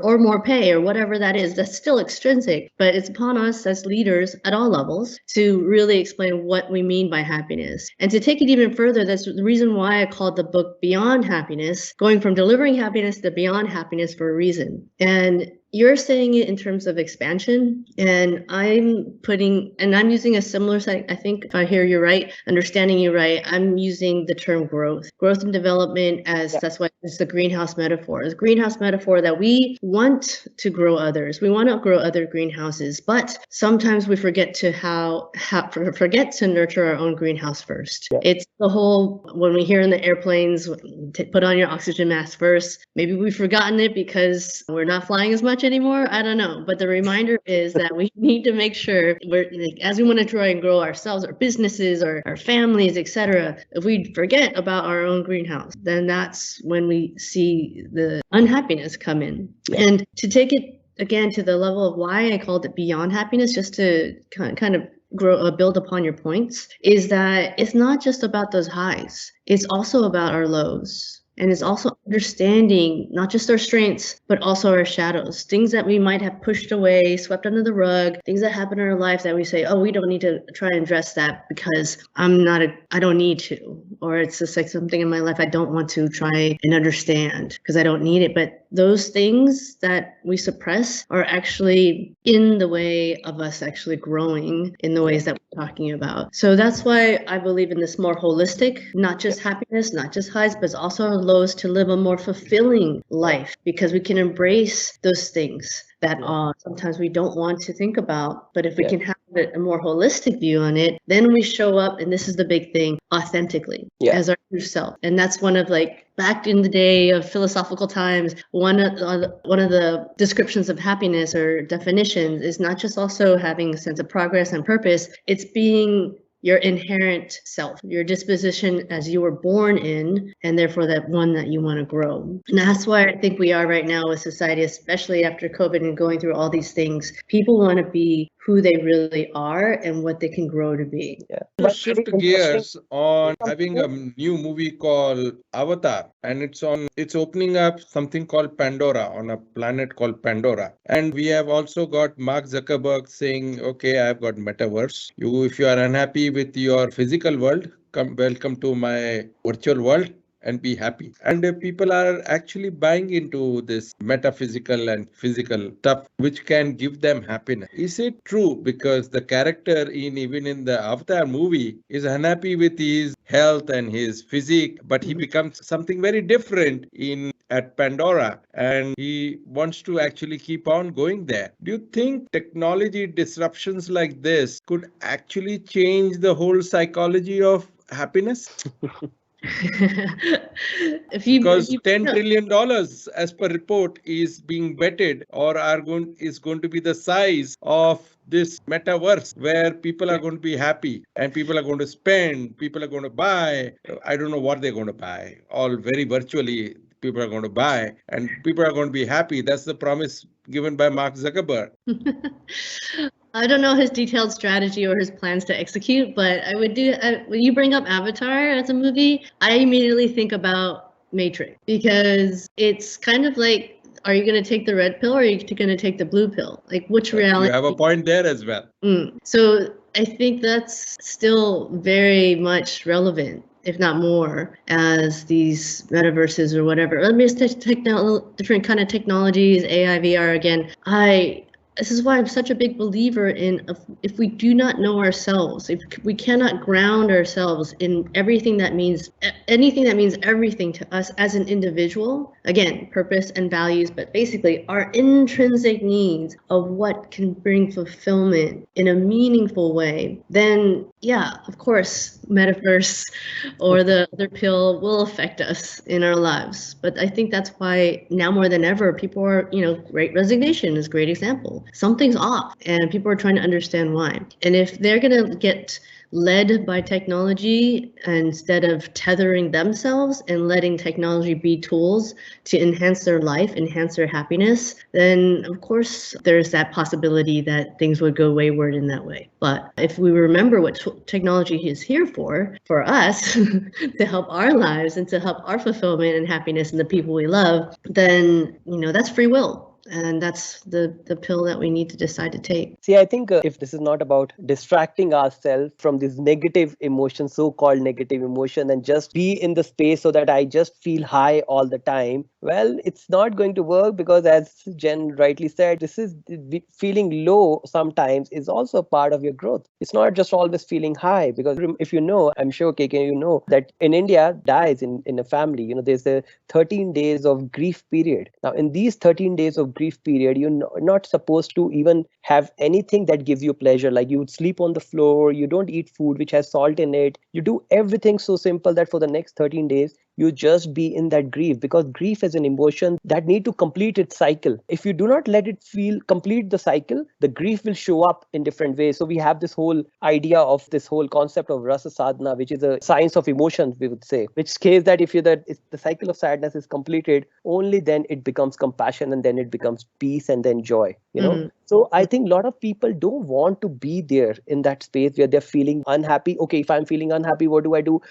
[SPEAKER 2] or more pay or whatever that is. That's still extrinsic, but it's upon us as leaders at all levels to really explain what we mean by happiness. And to take it even further, that's the reason why I called the book Beyond Happiness, going from delivering happiness to beyond happiness for a reason. And you're saying it in terms of expansion, and I'm using a similar, I think if I hear you right, understanding you right, I'm using the term growth and development That's why it's the greenhouse metaphor. It's a greenhouse metaphor that we want to grow others. We want to grow other greenhouses, but sometimes we forget to nurture our own greenhouse first. Yeah. It's the whole, when we hear in the airplanes, put on your oxygen mask first. Maybe we've forgotten it because we're not flying as much anymore. I don't know. But the reminder is that we need to make sure as we want to try and grow ourselves, our businesses, our families, etc. If we forget about our own greenhouse, then that's when we see the unhappiness come in. And to take it again to the level of why I called it beyond happiness, just to kind of build upon your points, is that it's not just about those highs. It's also about our lows. And it's also understanding not just our strengths, but also our shadows, things that we might have pushed away, swept under the rug, things that happen in our life that we say, oh, we don't need to try and address that because I don't need to, or it's just like something in my life I don't want to try and understand because I don't need it. But those things that we suppress are actually in the way of us actually growing in the ways that we're talking about. So that's why I believe in this more holistic, not just happiness, not just highs, but also lows, to live a more fulfilling life, because we can embrace those things that sometimes we don't want to think about. But if we can have a more holistic view on it, then we show up, and this is the big thing, authentically as our true self. And that's one of, like, back in the day of philosophical times, one of the descriptions of happiness or definitions is not just also having a sense of progress and purpose, it's being your inherent self, your disposition as you were born in, and therefore that one that you want to grow. And that's why I think we are right now with society, especially after COVID and going through all these things. People want to be who they really are and what they can grow to be.
[SPEAKER 1] To shift gears on having a new movie called Avatar, and it's opening up something called Pandora, on a planet called Pandora. And we have also got Mark Zuckerberg saying, okay, I've got metaverse. If you are unhappy with your physical world, welcome to my virtual world. and be happy. And people are actually buying into this metaphysical and physical stuff which can give them happiness. Is it true? Because the character even in the Avatar movie is unhappy with his health and his physique, but he becomes something very different in at Pandora, and he wants to actually keep on going there. Do you think technology disruptions like this could actually change the whole psychology of happiness? Because $10 trillion dollars, as per report, is being betted or is going to be the size of this metaverse where people are going to be happy and people are going to spend, people are going to buy. I don't know what they're going to buy. All very virtually, people are going to buy and people are going to be happy. That's the promise given by Mark Zuckerberg.
[SPEAKER 2] I don't know his detailed strategy or his plans to execute, but I would do, when you bring up Avatar as a movie, I immediately think about Matrix, because it's kind of like, are you going to take the red pill or are you going to take the blue pill? Like, which reality?
[SPEAKER 1] You have a point there as well.
[SPEAKER 2] So I think that's still very much relevant, if not more, as these metaverses or whatever. Let me just different kind of technologies, AI, VR again. This is why I'm such a big believer in, if we do not know ourselves, if we cannot ground ourselves in everything that means, anything that means everything to us as an individual, again, purpose and values, but basically our intrinsic needs of what can bring fulfillment in a meaningful way, then yeah, of course, metaverse or the other pill will affect us in our lives. But I think that's why now more than ever, people are, Great Resignation is a great example. Something's off and people are trying to understand why. And if they're going to get led by technology instead of tethering themselves and letting technology be tools to enhance their life, enhance their happiness, then of course there's that possibility that things would go wayward in that way. But if we remember what technology is here for us to help our lives and to help our fulfillment and happiness and the people we love, then that's free will. And that's the pill that we need to decide to take.
[SPEAKER 3] See, I think if this is not about distracting ourselves from this negative emotion, so-called negative emotion, and just be in the space so that I just feel high all the time, well, it's not going to work, because as Jen rightly said, this is feeling low sometimes is also part of your growth. It's not just always feeling high, because if you know, I'm sure KK, you know that in India dies in a family, there's a 13 days of grief period. Now, in these 13 days of grief period, you're not supposed to even have anything that gives you pleasure. Like, you would sleep on the floor, you don't eat food which has salt in it, you do everything so simple that for the next 13 days you just be in that grief, because grief is an emotion that need to complete its cycle. If you do not let it complete the cycle, the grief will show up in different ways. So we have this whole idea of this whole concept of rasa sadhana, which is a science of emotions, we would say, which says that if the cycle of sadness is completed, only then it becomes compassion, and then it becomes peace, and then joy. So I think a lot of people don't want to be there in that space where they're feeling unhappy. Okay, if I'm feeling unhappy, what do?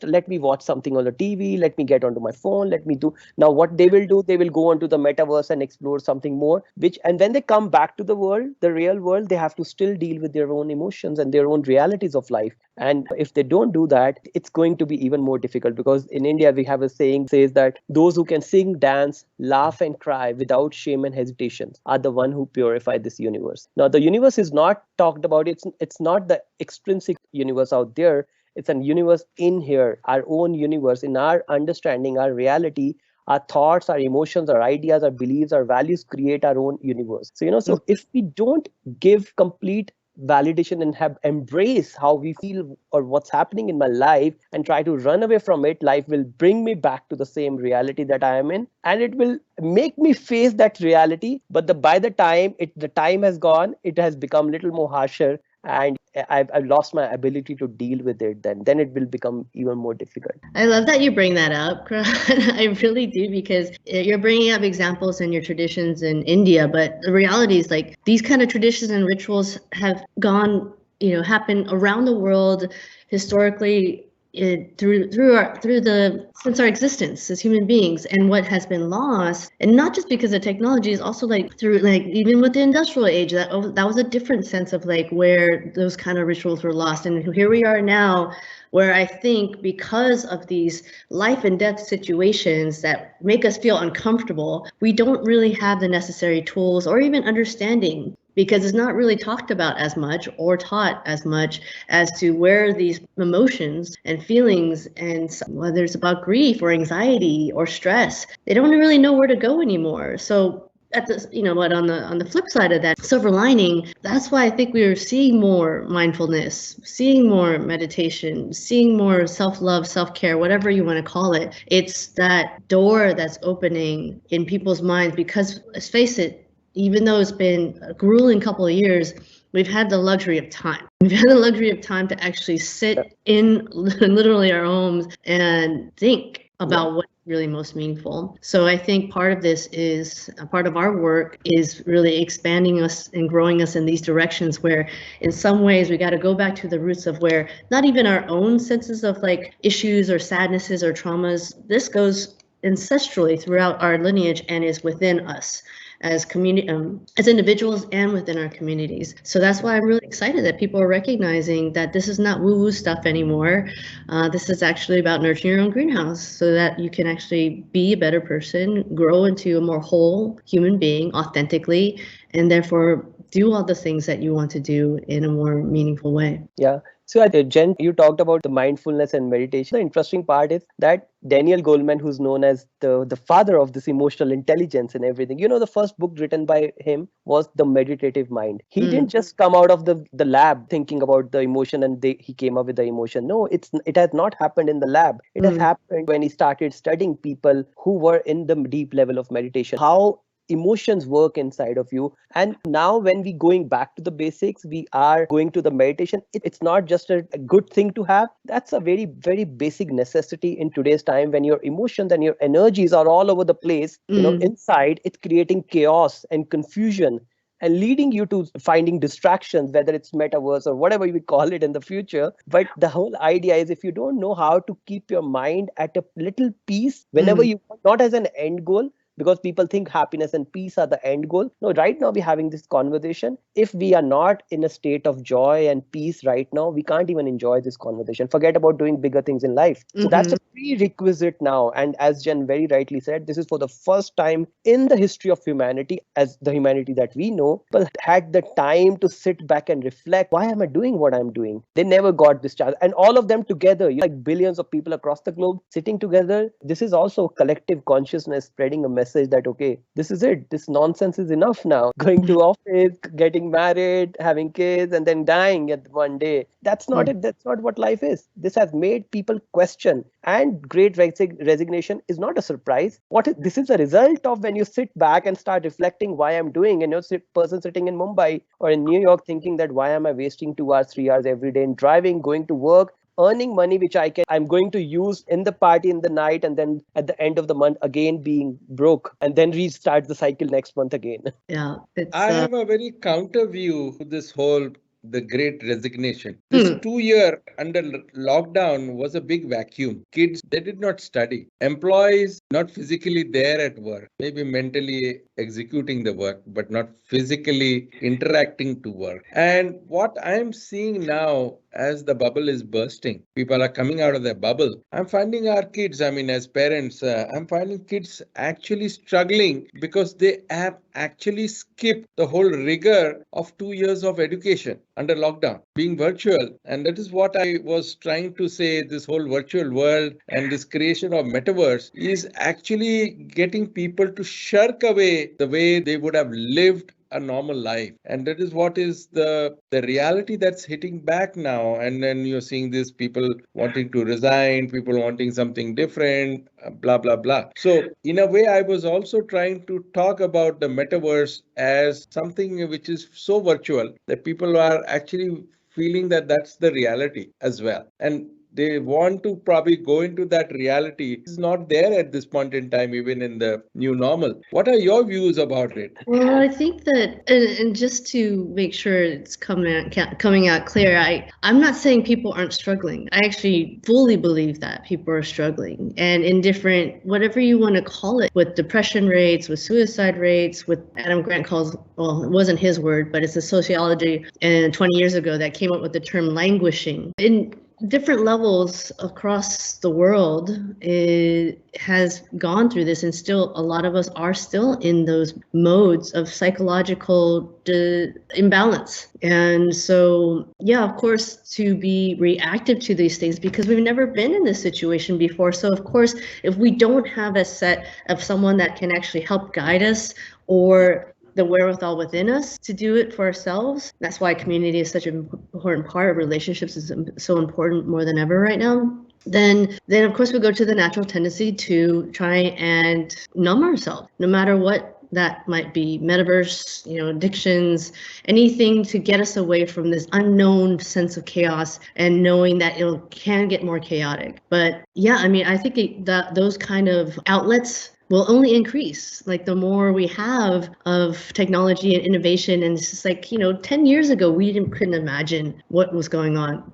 [SPEAKER 3] Let me watch something on the TV, let me get onto my phone, let me do. Now what they will do, they will go onto the metaverse and explore something more, and when they come back to the world, the real world, they have to still deal with their own emotions and their own realities of life. And if they don't do that, it's going to be even more difficult, because in India, we have a saying says that those who can sing, dance, laugh and cry without shame and hesitation are the one who purify this universe. Now, the universe is not talked about. It's not the extrinsic universe out there. It's a universe in here, our own universe, in our understanding, our reality, our thoughts, our emotions, our ideas, our beliefs, our values create our own universe. So, so if we don't give complete validation and embrace how we feel or what's happening in my life and try to run away from it, life will bring me back to the same reality that I am in, and it will make me face that reality. But by the time the time has gone, it has become a little more harsher, and I've lost my ability to deal with it. Then it will become even more difficult.
[SPEAKER 2] I love that you bring that up, Karan. I really do, because you're bringing up examples in your traditions in India, but the reality is, like, these kind of traditions and rituals have happen around the world historically since our existence as human beings, and what has been lost, and not just because of technology, is also like through like even with the industrial age, that was a different sense of like where those kind of rituals were lost. And here we are now, where I think because of these life and death situations that make us feel uncomfortable, we don't really have the necessary tools or even understanding, because it's not really talked about as much or taught as much as to where these emotions and feelings, and whether it's about grief or anxiety or stress, they don't really know where to go anymore. So at the, but on the flip side of that silver lining, that's why I think we are seeing more mindfulness, seeing more meditation, seeing more self-love, self-care, whatever you want to call it. It's that door that's opening in people's minds, because let's face it, even though it's been a grueling couple of years, we've had the luxury of time. We've had the luxury of time to actually sit in literally our homes and think about what's really most meaningful. So I think part of this is, a part of our work is really expanding us and growing us in these directions, where in some ways we got to go back to the roots of where not even our own senses of like issues or sadnesses or traumas, this goes ancestrally throughout our lineage and is within us as community, as individuals and within our communities. So that's why I'm really excited that people are recognizing that this is not woo-woo stuff anymore. This is actually about nurturing your own greenhouse so that you can actually be a better person, grow into a more whole human being authentically, and therefore do all the things that you want to do in a more meaningful way.
[SPEAKER 3] Yeah. So, Jen, you talked about the mindfulness and meditation. The interesting part is that Daniel Goleman, who's known as the father of this emotional intelligence and everything, the first book written by him was The Meditative Mind. He didn't just come out of the lab thinking about the emotion and he came up with the emotion. No, it has not happened in the lab. It has happened when he started studying people who were in the deep level of meditation, how emotions work inside of you. And now when we going back to the basics, we are going to the meditation. It's not just a good thing to have. That's a very, very basic necessity in today's time, when your emotions and your energies are all over the place, inside. It's creating chaos and confusion and leading you to finding distractions, whether it's metaverse or whatever you would call it in the future. But the whole idea is, if you don't know how to keep your mind at a little peace whenever you want, not as an end goal, because people think happiness and peace are the end goal. No, right now we're having this conversation. If we are not in a state of joy and peace right now, we can't even enjoy this conversation. Forget about doing bigger things in life. So that's a prerequisite now. And as Jen very rightly said, this is for the first time in the history of humanity, as the humanity that we know, people had the time to sit back and reflect, why am I doing what I'm doing? They never got this chance. And all of them together, like billions of people across the globe sitting together, this is also collective consciousness spreading a message that, okay, this is it. This nonsense is enough now. Going to office, getting married, having kids, and then dying at one day. That's not it. That's not what life is. This has made people question. And great resignation is not a surprise. This is a result of when you sit back and start reflecting why I'm doing, and you're person sitting in Mumbai or in New York thinking that why am I wasting 2 hours, 3 hours every day in driving, going to work, earning money which I'm going to use in the party in the night, and then at the end of the month again being broke, and then restart the cycle next month again.
[SPEAKER 2] Yeah,
[SPEAKER 1] I have a very counter view to this whole the great resignation. This 2 year under lockdown was a big vacuum. Kids, they did not study. Employees, not physically there at work, maybe mentally executing the work, but not physically interacting to work. And what I'm seeing now, as the bubble is bursting, people are coming out of their bubble. I'm finding our kids, as parents, I'm finding kids actually struggling because they have actually skipped the whole rigor of 2 years of education under lockdown, being virtual. And that is what I was trying to say. This whole virtual world and this creation of metaverse is actually getting people to shirk away the way they would have lived a normal life. And that is what is the reality that's hitting back now. And then you're seeing these people wanting to resign, people wanting something different, blah, blah, blah. So in a way, I was also trying to talk about the metaverse as something which is so virtual that people are actually feeling that that's the reality as well. And They want to probably go into that reality. It's not there at this point in time, even in the new normal. What are your views about it?
[SPEAKER 2] Well, I think that, and just to make sure it's coming out clear, I'm not saying people aren't struggling. I actually fully believe that people are struggling, and in different, whatever you want to call it, with depression rates, with suicide rates, with Adam Grant calls, well, it wasn't his word, but it's a sociology and 20 years ago that came up with the term languishing. In different levels across the world, it has gone through this, and still a lot of us are still in those modes of psychological imbalance. And so, yeah, of course, to be reactive to these things, because we've never been in this situation before. So of course, if we don't have a set of someone that can actually help guide us, or the wherewithal within us to do it for ourselves. That's why community is such an important part of relationships, is so important more than ever right now. Then of course we go to the natural tendency to try and numb ourselves, no matter what that might be, metaverse, addictions, anything to get us away from this unknown sense of chaos and knowing that it can get more chaotic. But yeah, I mean, I think that those kind of outlets will only increase. Like the more we have of technology and innovation, and it's just like, 10 years ago, we couldn't imagine what was going on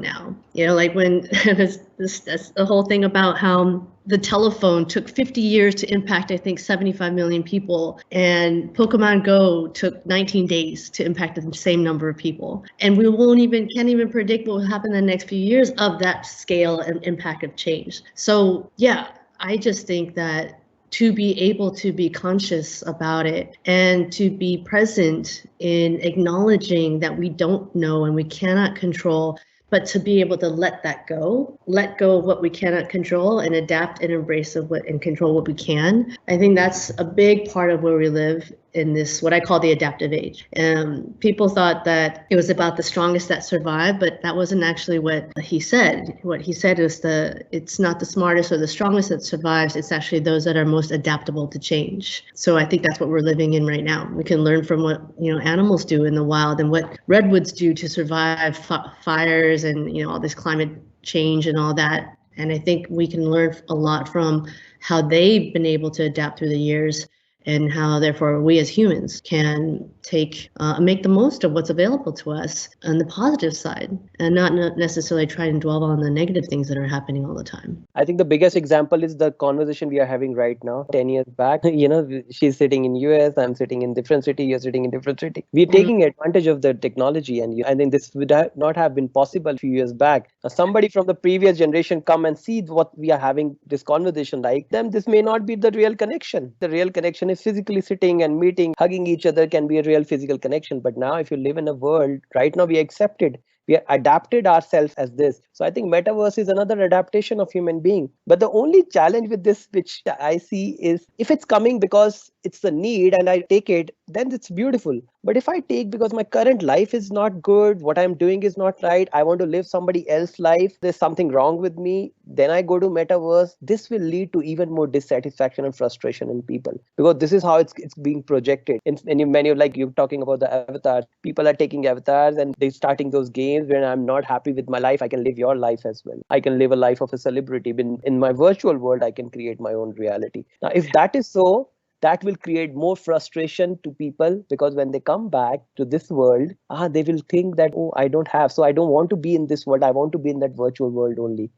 [SPEAKER 2] now. Like when that's the whole thing about how the telephone took 50 years to impact, I think, 75 million people, and Pokemon Go took 19 days to impact the same number of people. And we can't even predict what will happen in the next few years of that scale and impact of change. So yeah, I just think that to be able to be conscious about it and to be present in acknowledging that we don't know and we cannot control, but to be able to let go of what we cannot control and adapt and embrace and control what we can. I think that's a big part of where we live in this, what I call the adaptive age. People thought that it was about the strongest that survive, but that wasn't actually what he said. What he said is it's not the smartest or the strongest that survives, it's actually those that are most adaptable to change. So I think that's what we're living in right now. We can learn from what animals do in the wild and what redwoods do to survive fires and all this climate change and all that. And I think we can learn a lot from how they've been able to adapt through the years, and how therefore we as humans can make the most of what's available to us on the positive side, and not necessarily try and dwell on the negative things that are happening all the time.
[SPEAKER 3] I think the biggest example is the conversation we are having right now. 10 years back, she's sitting in US, I'm sitting in different city, you're sitting in different city. We're taking advantage of the technology, and I think this would not have been possible a few years back. Now, somebody from the previous generation come and see what we are having this conversation like, them this may not be the real connection. The real connection is physically sitting and meeting, hugging each other can be a real physical connection. But now if you live in a world, right now we accepted, we adapted ourselves as this. So I think metaverse is another adaptation of human being. But the only challenge with this, which I see, is if it's coming because it's the need and I take it, then it's beautiful. But if I take because my current life is not good, what I'm doing is not right, I want to live somebody else's life, there's something wrong with me, then I go to metaverse, this will lead to even more dissatisfaction and frustration in people. Because this is how it's being projected. In many, like you're talking about the avatars, people are taking avatars and they're starting those games when I'm not happy with my life, I can live your life as well. I can live a life of a celebrity. In my virtual world, I can create my own reality. Now, if that is so, that will create more frustration to people, because when they come back to this world, they will think that, oh, I don't have, so I don't want to be in this world. I want to be in that virtual world only.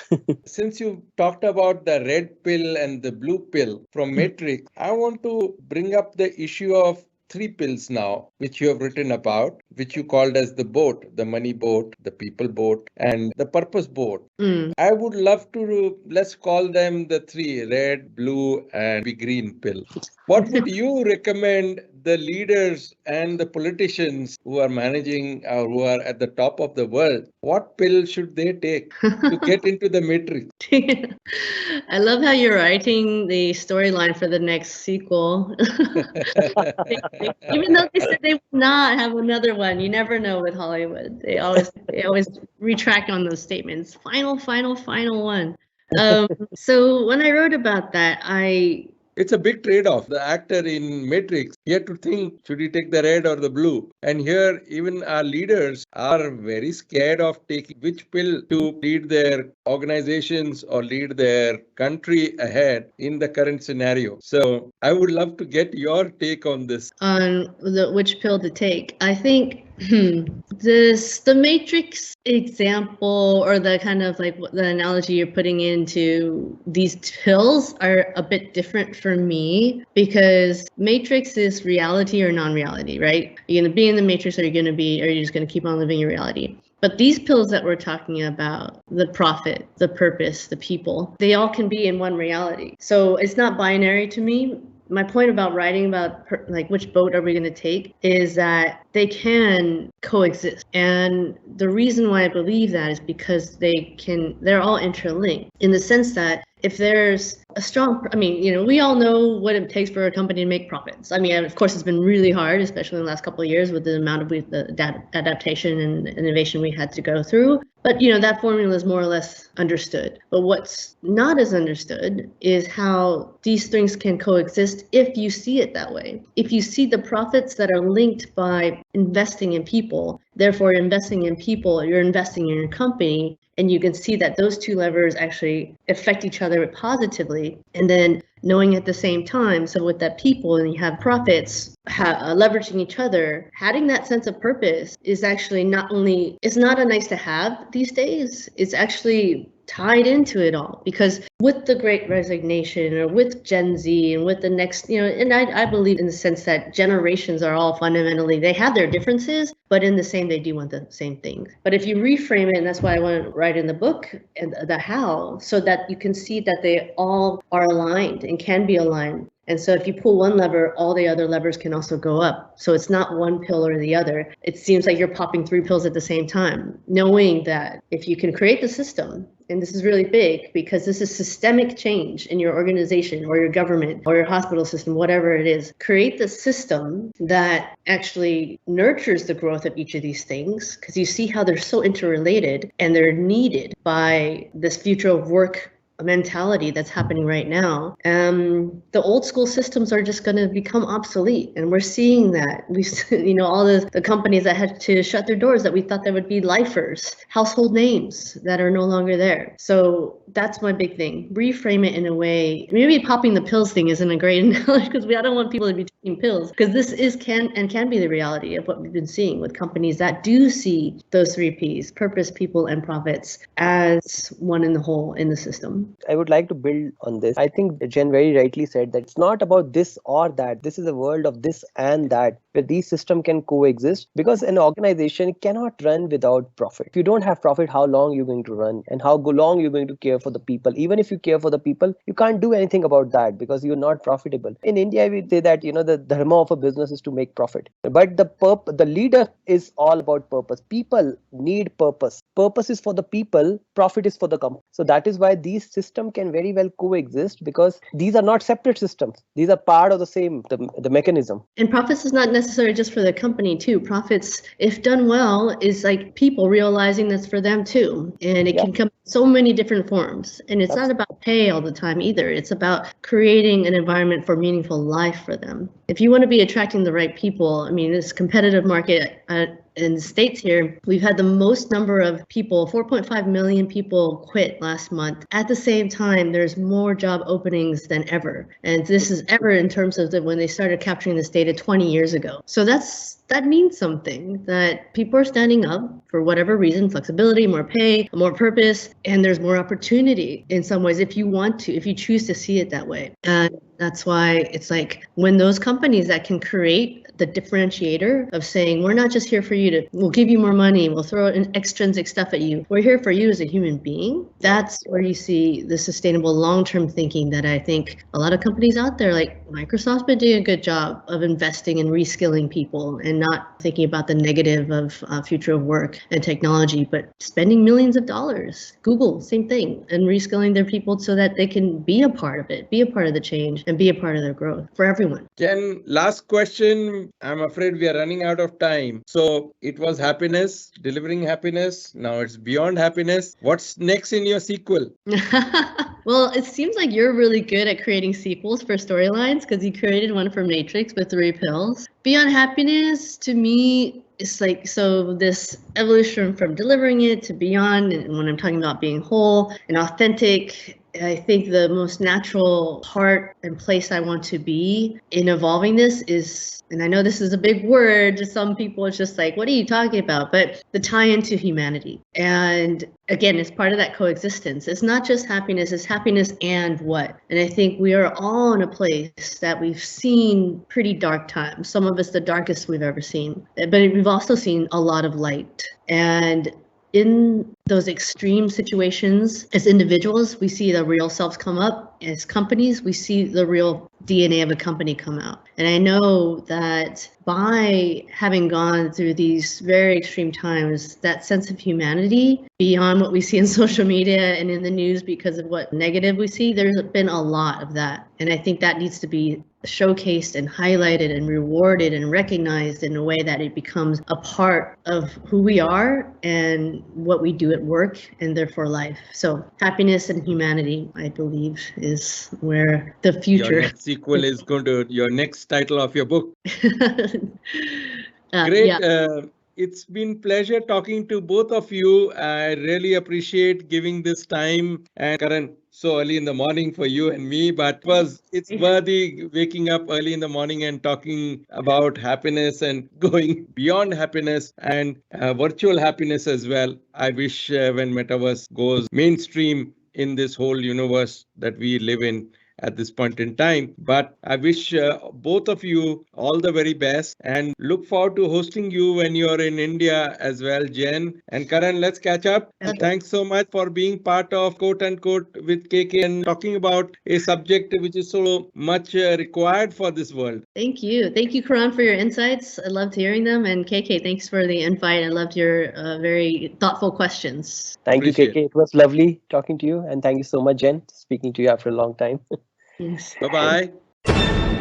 [SPEAKER 1] Since you talked about the red pill and the blue pill from Matrix, I want to bring up the issue of three pills now, which you have written about, which you called as the boat, the money boat, the people boat, and the purpose boat. I would love to, let's call them the three, red, blue, and green pill. What would you recommend the leaders and the politicians who are managing or who are at the top of the world? What pill should they take to get into the matrix?
[SPEAKER 2] I love how you're writing the storyline for the next sequel. Even though they said they would not have another one, you never know with Hollywood. They always retract on those statements. Final one. So when I wrote about that, I
[SPEAKER 1] It's a big trade-off. The actor in Matrix, he had to think, should he take the red or the blue? And here, even our leaders are very scared of taking which pill to lead their organizations or lead their country ahead in the current scenario. So I would love to get your take on this.
[SPEAKER 2] On which pill to take. I think the Matrix example, or the kind of like the analogy you're putting into these pills, are a bit different for me, because Matrix is reality or non-reality, right? You're gonna be in the Matrix, or are you just gonna keep on living your reality? But these pills that we're talking about, the profit, the purpose, the people, they all can be in one reality. So it's not binary to me. My point about writing about like which boat are we going to take is that they can coexist. And the reason why I believe that is because they're all interlinked, in the sense that if there's a strong, we all know what it takes for a company to make profits. Of course, it's been really hard, especially in the last couple of years with the amount of the adaptation and innovation we had to go through. But, that formula is more or less understood. But what's not as understood is how these things can coexist if you see it that way. If you see the profits that are linked by investing in people, therefore investing in people, you're investing in your company, and you can see that those two levers actually affect each other positively. And then knowing at the same time, so with that people, and you have profits leveraging each other, having that sense of purpose is actually it's not a nice to have these days, it's actually tied into it all. Because with the Great Resignation, or with Gen Z, and with the next, and I believe in the sense that generations are all fundamentally, they have their differences, but in the same, they do want the same things. But if you reframe it, and that's why I want to write in the book and the how, so that you can see that they all are aligned and can be aligned. And so if you pull one lever, all the other levers can also go up. So it's not one pill or the other. It seems like you're popping 3 pills at the same time, knowing that if you can create the system, and this is really big because this is systemic change in your organization or your government or your hospital system, whatever it is, create the system that actually nurtures the growth of each of these things, because you see how they're so interrelated and they're needed by this future of work mentality that's happening right now. The old school systems are just going to become obsolete, and we're seeing that. All the companies that had to shut their doors that we thought that would be lifers, household names that are no longer there. So that's my big thing. Reframe it in a way. Maybe popping the pills thing isn't a great analogy, because I don't want people to be taking pills, because this can be the reality of what we've been seeing with companies that do see those 3 Ps, purpose, people, and profits, as one in the whole in the system.
[SPEAKER 3] I would like to build on this. I think Jen very rightly said that it's not about this or that. This is a world of this and that, where these systems can coexist, because an organization cannot run without profit. If you don't have profit, how long you're going to run, and how long you're going to care for the people? Even if you care for the people, you can't do anything about that because you're not profitable. In India, we say that the dharma of a business is to make profit, but the leader is all about purpose. People need purpose. Purpose is for the people, profit is for the company. So that is why these systems can very well coexist, because these are not separate systems. These are part of the same the mechanism.
[SPEAKER 2] And profits is not necessarily just for the company too. Profits, if done well, is like people realizing that's for them too. And it can come in so many different forms. And it's not about pay all the time either. It's about creating an environment for meaningful life for them. If you want to be attracting the right people, this competitive market in the States here, we've had the most number of people, 4.5 million people quit last month. At the same time, there's more job openings than ever. And this is ever in terms of when they started capturing this data 20 years ago. So that means something, that people are standing up for whatever reason, flexibility, more pay, more purpose, and there's more opportunity in some ways if you choose to see it that way. And that's why it's like when those companies that can create the differentiator of saying, we're not just here for you we'll give you more money, we'll throw in extrinsic stuff at you, we're here for you as a human being. That's where you see the sustainable long-term thinking that I think a lot of companies out there, like Microsoft's been doing a good job of investing and reskilling people and not thinking about the negative of future of work and technology, but spending millions of dollars. Google, same thing, and reskilling their people so that they can be a part of it, be a part of the change, and be a part of their growth for everyone.
[SPEAKER 1] Jen, last question. I'm afraid we are running out of time. So it was happiness, delivering happiness. Now it's beyond happiness. What's next in your sequel?
[SPEAKER 2] Well, it seems like you're really good at creating sequels for storylines because you created one for Matrix with 3 pills. Beyond Happiness, to me, it's like, so this evolution from delivering it to beyond, and when I'm talking about being whole and authentic, I think the most natural part and place I want to be in evolving this is, and I know this is a big word to some people, it's just like, what are you talking about? But the tie into humanity. And again, it's part of that coexistence. It's not just happiness, it's happiness and what? And I think we are all in a place that we've seen pretty dark times. Some of us the darkest we've ever seen. But we've also seen a lot of light. And in those extreme situations, as individuals, we see the real selves come up. As companies, we see the real DNA of a company come out. And I know that by having gone through these very extreme times, that sense of humanity beyond what we see in social media and in the news because of what negative we see, there's been a lot of that. And I think that needs to be showcased and highlighted and rewarded and recognized in a way that it becomes a part of who we are and what we do at work and therefore life. So happiness and humanity, I believe, is where the future.
[SPEAKER 1] Your next sequel is going to your next title of your book. Great.
[SPEAKER 2] Yeah.
[SPEAKER 1] It's been pleasure talking to both of you. I really appreciate giving this time, and Karan, so early in the morning for you and me, but it's worthy waking up early in the morning and talking about happiness and going beyond happiness and virtual happiness as well. I wish when metaverse goes mainstream in this whole universe that we live in at this point in time. But I wish both of you all the very best and look forward to hosting you when you're in India as well, Jen. And Karan, let's catch up. And thanks so much for being part of Quote Unquote with KK and talking about a subject which is so much required for this world.
[SPEAKER 2] Thank you. Thank you, Karan, for your insights. I loved hearing them. And KK, thanks for the invite. I loved your very thoughtful questions.
[SPEAKER 3] Thank you,
[SPEAKER 1] Appreciate
[SPEAKER 3] KK. It was lovely talking to you. And thank you so much, Jen, speaking to you after a long time.
[SPEAKER 2] Yes.
[SPEAKER 1] Bye-bye.